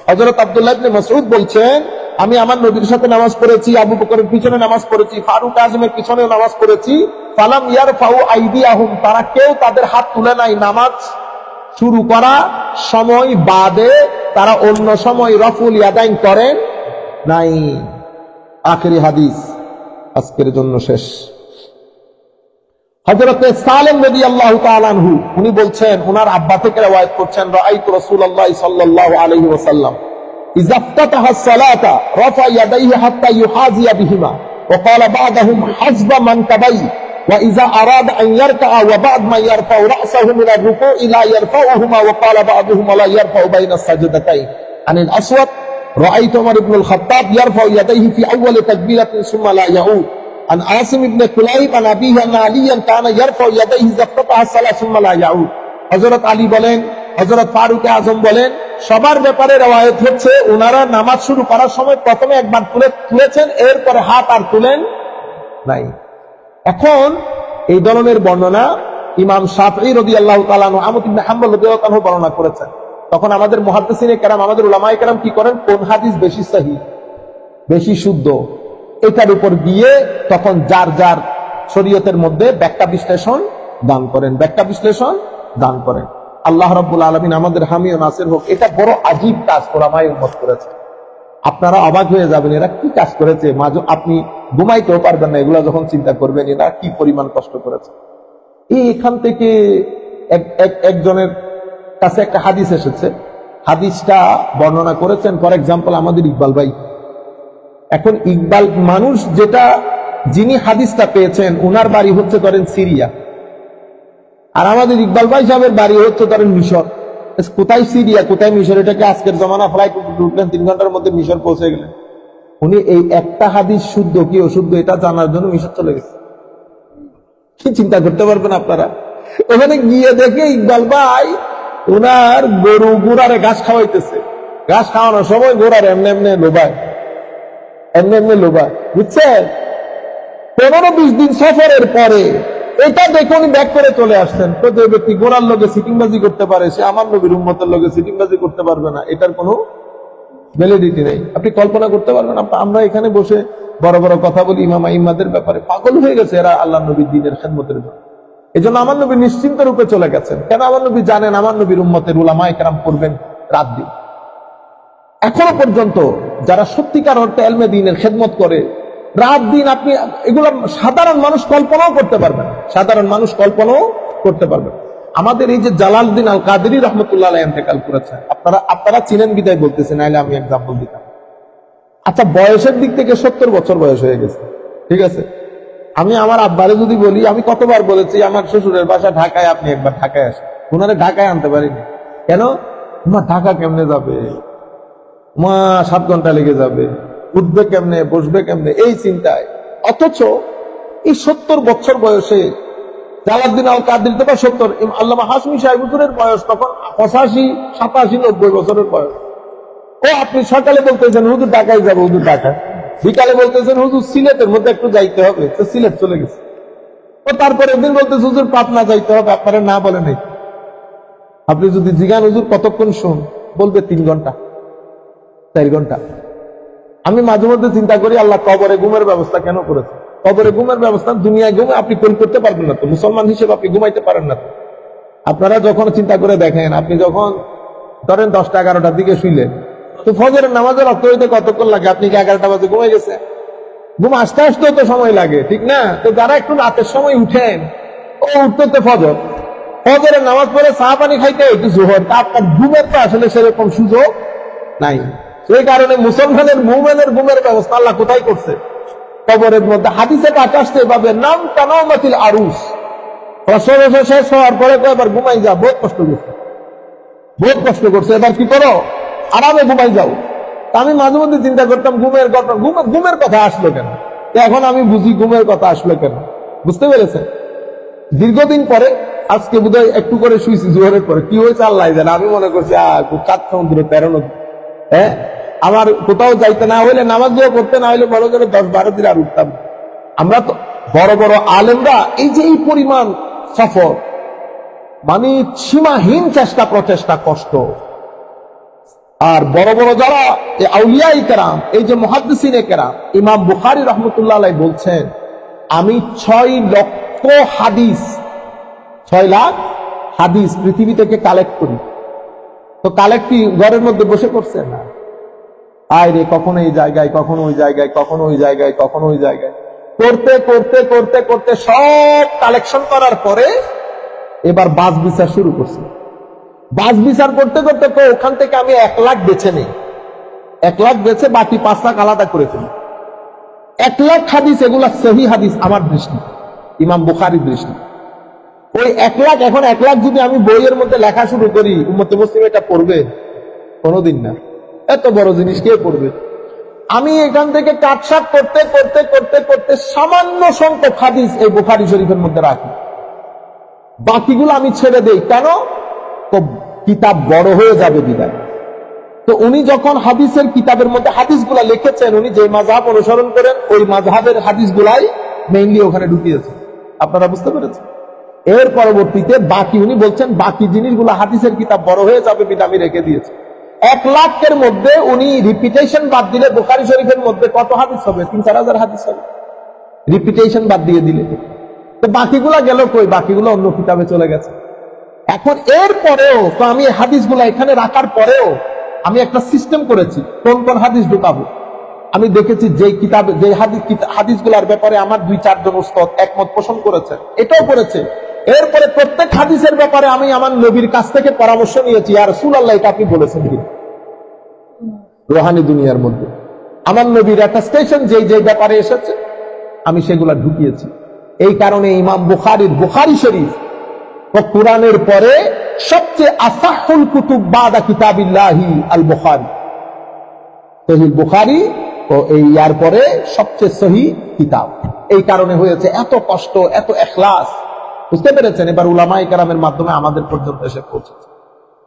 হযরত আব্দুল্লাহ ইবনে মাসউদ বলছেন, আমি আমার নবীর সাথে নামাজ পড়েছি, আবু বকরের পিছনে নামাজ পড়েছি, ফারুক আজমের পিছনে নামাজ পড়েছি। ফালাম ইয়ারফাউ আইদিয়াহুম তারা কেউ তাদের হাত তুলে নাই নামাজ শুরু করা সময় বাদে, তারা অন্য সময় রফুল ইয়াদাইন করেন নাই। আখেরি হাদিস আজকের জন্য শেষ। হযরত সালেম রাদিয়াল্লাহু তাআলা আনহু উনি বলছেন, ওনার আব্বা থেকে রওয়ায়াত করছেন, রাআইতু রাসূলুল্লাহ সাল্লাল্লাহু আলাইহি ওয়াসাল্লাম ইযা ইফতাতাহা সালাতা রাফা ইয়াদাইহি হাত্তা ইউহাযিয়া বিহিমা ওয়া ক্বালা বা'দাহুম হাসবা মানকাবাই ওয়া ইযা আরাদা আন ইয়ারকা'a ওয়া বা'দ মা ইয়ারফাউ রা'সাহু মিন আর-রুকু'i লা ইয়ারফাউহুমা ওয়া ক্বালা বা'দুহুম লা ইয়ারফাউ বাইনা আস-সাজদাতাইন। আনিল আসওয়াদ রাআইতু উমর ইবনে আল-খাত্তাব ইয়ারফাউ ইয়াদাইহি ফি আউওয়ালি তাকবীরাতিন সুম্মা লা ইয়াউদ। عن عاصم بن كليب عن أبيه أن عليا كان يرفع يديه إذا افتتح الصلاة ثم لا يعود। হযরত আলী বলেন, হযরত ফারুক আজম বলেন, সবার ব্যাপারে রওয়ায়াত হচ্ছে ওনারা নামাজ শুরু করার সময় প্রথমে একবার তুলেছেন, এরপরে হাত আর তুলেন নাই। এখন এই ধরনের বর্ণনা ইমাম শাফঈ রাদিয়াল্লাহু তাআলা আনহু, আহমদ ইবনে হাম্বল রাদিয়াল্লাহু তাআলা বর্ণনা করেছেন। তখন আমাদের মুহাদ্দিসিনে কেরাম, আমাদের উলামায়ে কেরাম কি করেন, কোন হাদিস বেশি সহিহ, বেশি শুদ্ধ, এটার উপর দিয়ে তখন যার যার শরীয়তের মধ্যে ব্যাখ্যা বিশ্লেষণ দান করেন, ব্যাখ্যা বিশ্লেষণ দান করেন। আল্লাহ রাব্বুল আলামিন আমাদের হামি ও নাসির হোক। এটা বড় আজীব কাজ ওলামায়ে উম্মত করেছে। আপনারা অবাক হয়ে যাবেন, এরা কি কাজ করেছে। মাঝে আপনি ঘুমাইতেও পারবেন না এগুলো যখন চিন্তা করবেন, এরা কি পরিমাণ কষ্ট করেছে। এখান থেকে একজনের কাছে একটা হাদিস এসেছে, হাদিসটা বর্ণনা করেছেন ফর এক্সাম্পল আমাদের ইকবাল ভাই। এখন ইকবাল মানুষ যিনি হাদিসটা পেয়েছেন উনার বাড়ি হচ্ছে ধরেন সিরিয়া, আর আমাদের ইকবাল ভাই সাহেবের বাড়ি হচ্ছে ধরেন মিশর। কোথায় সিরিয়া কোথায় মিশর, এটাকে আজকের জমানা ফ্লাইট উঠলেন 3 ঘন্টার মধ্যে মিশর পৌঁছে গেলেন। উনি এই একটা হাদিস শুদ্ধ কি অশুদ্ধ এটা জানার জন্য মিশর চলে গেছে। কি চিন্তা করতে পারবেন আপনারা। ওখানে গিয়ে দেখে ইকবাল ভাই ওনার গরু গোড়ারে ঘাস খাওয়াইতেছে, ঘাস খাওয়ানোর সময় গোড়ার এমনি এমনি লোবায়, এমনি এমনি লোবায়, বুঝছেন। 15-20 দিন সফরের পরে এটা দেখে উনি ব্যাক করে চলে আসছেন। তো যে ব্যক্তি গোড়ার লোকে সিটিংবাজি করতে পারে, সে আমার নবীর উম্মতের লোকে সিটিংবাজি করতে পারবে না, এটার কোনো ভ্যালিডিটি নেই। আপনি কল্পনা করতে পারবেন। আমরা এখানে বসে বড় বড় কথা বলি ইমাম আইম্মাদের ব্যাপারে, পাগল হয়ে গেছে এরা আল্লাহ নবীর দ্বীনের খেদমতের জন্য। এই জন্য আমার নবী নিশ্চিন্ত রূপে চলে গেছেন। কেন? আমার নবী জানেন আমার নবীর উম্মতের উলামায়ে কেরাম করবেন রাত দিন। এখনো পর্যন্ত যারা সত্যিকার অর্থে ইলমে দ্বীনের খেদমত করে রাত দিন, আপনি এগুলো সাধারণ মানুষ কল্পনাও করতে পারবেন, সাধারণ মানুষ কল্পনাও করতে পারবেন। আমাদের এই যে জালালউদ্দিন আল কাদেরী রহমতুল্লাহ আলাইহি ইন্তেকাল করেছেন, আপনারা চিনেন বিদায় বলতেছেন, নাইলে আমি एग्जांपल দিতাম। আচ্ছা, বয়সের দিক থেকে 70 বছর বয়স হয়ে গেছে, ঠিক আছে। আমি আমার আব্বারে যদি বলি, আমি কতবার বলেছি আমার শ্বশুরের বাসা ঢাকায়, আপনি একবার ঢাকায় আসেন, ওনারে ঢাকায় আনতে পারিনি। কেন? মা ঢাকা কেমনে যাবে, মা 7 ঘন্টা লেগে যাবে, উঠবে কেমনে, বসবে কেমনে, এই চিন্তায়। অথচ এই 70 বছর বয়সে জালালউদ্দিন আল কাদেরী তো 70, আল্লামা হাশমি সাহেব হুজুরের বয়স তখন 85, 87, 90 বছরের বয়স। ও আপনি সকালে বলতেছেন হুজুর ঢাকায় যাবো, হুজুর ঢাকা, বিকালে বলতেছেন হুজুর সিলেটের মধ্যে একটু যাইতে হবে, তো সিলেট চলে গেছে। ও তারপরে একদিন বলতেছে হুজুর পাটনা যাইতে হবে, আপনারা না বলে নাই। আপনি যদি জিজ্ঞান হুজুর কতক্ষণ শুন, বলবে 3 ঘন্টা 4 ঘন্টা। আমি মাঝে মধ্যে চিন্তা করি আল্লাহ কবরে ঘুমের ব্যবস্থা কেন করেছে। কবরে ঘুমের ব্যবস্থা, দুনিয়ায় ঘুমে আপনি কোন করতে পারবেন না তো, মুসলমান হিসেবে আপনি ঘুমাইতে পারেন না তো। আপনারা যখন চিন্তা করে দেখেন, আপনি যখন ধরেন 10টা 11টার দিকে শুইলেন, তো ফজরের নামাজের রক্ত হইতে কতক্ষণ লাগে? আপনি কি 11টা বাজে ঘুমাই গেছে? ঘুম আসতে আসতেও তো সময় লাগে, ঠিক না? তো যারা একটু রাতের সময় উঠেন, ও উঠতে ফজর, ফজরের নামাজ পড়ে চা পানি খাইতে একটু জোহর, আপনার ঘুমের তো আসলে সেরকম সুযোগ নাই। সেই কারণে মুসলমানের মুমিনের ঘুমের ব্যবস্থা আল্লাহ কোথায় করছে? কবরের মধ্যে। হাদিসে আসতে এভাবে নাম তানামাতিল আরুস, প্রসব শেষ হওয়ার পরে এবার ঘুমাই যা, বহুত কষ্ট করছে, বহুত কষ্ট করছে, এবার কি করো, আরামে ঘুমাই যাও। আমি মাঝে মধ্যে চিন্তা করতাম ঘুমের কথা আসলো কেন, এখন আমি বুঝি ঘুমের কথা আসলো কেন। বুঝতে পেরেছেন? দীর্ঘদিন পরে আজকে বোধহয় একটু করে শুয়েছি জোহরের পরে, কি হয়েছে আল্লাহ জানে। আমি মনে করছি চাঁদ সমুদ্র 13 নদী, হ্যাঁ, আমার কোথাও যাইতে না হইলে, নামাজ দিয়ে করতে না হইলে বড় করে 10-12 দিন আর উঠতাম। আমরা তো বড় বড় আলেমরা এই যে এই পরিমাণ সফর, মানে সীমাহীন চেষ্টা প্রচেষ্টা কষ্ট। আর বড় বড় যারা আউলিয়ায়ে কেরাম, এই যে মুহাদ্দিসিনে কেরাম, ইমাম বুখারী রাহমাতুল্লাহ আলাইহি বলছেন, আমি 6 লক্ষ হাদিস, 6 লাখ হাদিস পৃথিবী থেকে কালেক্ট করি। তো কালেক্ট কি ঘরের মধ্যে বসে করছে না, আয় রে কখনো এই জায়গায়, কখনো ওই জায়গায়, কখনো ওই জায়গায়, কখনো ওই জায়গায়, করতে করতে করতে করতে সব কালেকশন করার পরে এবার বাস বিচার শুরু করছে। বাস বিচার করতে করতে তো ওখান থেকে আমি 1 লাখ বেছে নেই, 1 লাখ বেছে বাকি 5 লাখ আলাদা করে ফেলি। 1 লাখ হাদিস, এগুলা সহি হাদিস আমার দৃষ্টি, ইমাম বুখারীর দৃষ্টি। ওই 1 লাখ, এখন 1 লাখ যদি আমি বইয়ের মধ্যে লেখা শুরু করি, উম্মতে মুসলিম এটা পড়বে? কোনোদিন না। এত বড় জিনিস কে পড়বে? আমি এখান থেকে কাটছাট করতে করতে করতে করতে সামান্য সংখ্যক হাদিস এই বুখারী শরীফের মধ্যে রাখি, বাকিগুলো আমি ছেড়ে দেই। কেন? তো কিতাব বড় হয়ে যাবে বিদায়। তো উনি যখন হাদিসের কিতাবের মধ্যে হাদিসগুলা লিখেছেন, উনি যে মাযহাব অনুসরণ করেন ওই মাযহাবের হাদিসগুলাই মেইনলি ওখানে ঢুকিয়েছেন। আপনারা বুঝতে পেরেছেন? এর পরবর্তীতে বাকি উনি বলছেন বাকি জিনিসগুলো হাদিসের কিতাব বড় হয়ে যাবে বিদায় আমি রেখে দিয়েছি। 1 লাখের মধ্যে উনি রিপিটেশন বাদ দিলে বুখারী শরীফের মধ্যে কত হাদিস হবে? 3-4 হাজার হাদিস হবে, রিপিটেশন বাদ দিয়ে দিলে। তো বাকিগুলা গেল কই? বাকিগুলো অন্য কিতাবে চলে গেছে। এখন এর পরেও তো আমি হাদিসগুলা এখানে রাখার পরেও আমি একটা সিস্টেম করেছি কোন কোন হাদিস ঢুকাবো। আমি দেখেছি যে কিতাবে যে হাদিসগুলার ব্যাপারে আমার 2-4 জন উস্তাদ একমত পোষণ করেছে, এটাও করেছে। এরপরে প্রত্যেক হাদিসের ব্যাপারে আমি আমার নবীর কাছ থেকে পরামর্শ নিয়েছি, ইয়া রাসূলুল্লাহ এটা আপনি বলেছেন কি? রুহানি দুনিয়ার মধ্যে আমার নবীর একটা স্টেশন যে যে ব্যাপারে এসেছে আমি সেগুলা ঢুকিয়েছি। এই কারণে ইমাম বুখারীর বুখারী শরীফ ও কুরআনের পরে সবচেয়ে আসাহুল কুতুব বাদা কিতাবিল্লাহি আল বুখারী, সহিহ বুখারী ও এই ইয়ার পরে সবচেয়ে সহি কিতাব। এই কারণে হয়েছে এত কষ্ট, এত ইখলাস। বুঝতে পেরেছেন? এবার উলামায়ে কেরামের মাধ্যমে আমাদের পর্যন্ত এসে পৌঁছেছে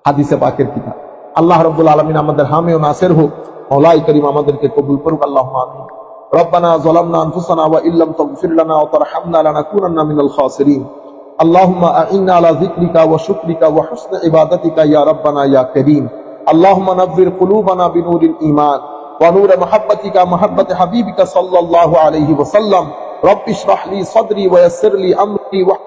হাদিসে পাকের কিতাব। আল্লাহ রাব্বুল আলামিন আমাদের হামি ও নাসির হোক। মাওলাই করিম আমাদেরকে কবুল করুক, আল্লাহুম্মা আমিন। রব্বানা যালামনা আনফুসানা ওয়া ইল্লাম তাগফির লানা ওয়া তারহামনা লানাকুনান্না মিনাল খাসিরিন। আল্লাহুম্মা আ'ইন্না আলা যিকরিকা ওয়া শুকরিকা ওয়া হুসনি ইবাদাতিকা ইয়া রাব্বানা ইয়া কারীম। আল্লাহুম্মা নাব্বির কুলুবানা বিনুরিল ঈমান ওয়া নূরি মুহাব্বাতিকা মুহাব্বাতি হাবিবিকা সাল্লাল্লাহু আলাইহি ওয়া সাল্লাম। রব্বি ইশরাহ লি সাদরি ওয়া ইয়াসসির লি আমরি ওয়া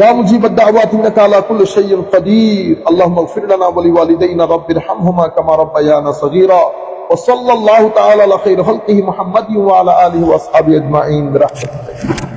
يا مجيب الدعوات إنك على كل شيء قدير. اللهم اغفر لنا ولوالدينا رب ارحمهما كما ربيانا صغيرا. وصلى الله تعالى على خير خلقه محمد وعلى آله وأصحابه أجمعين برحمته.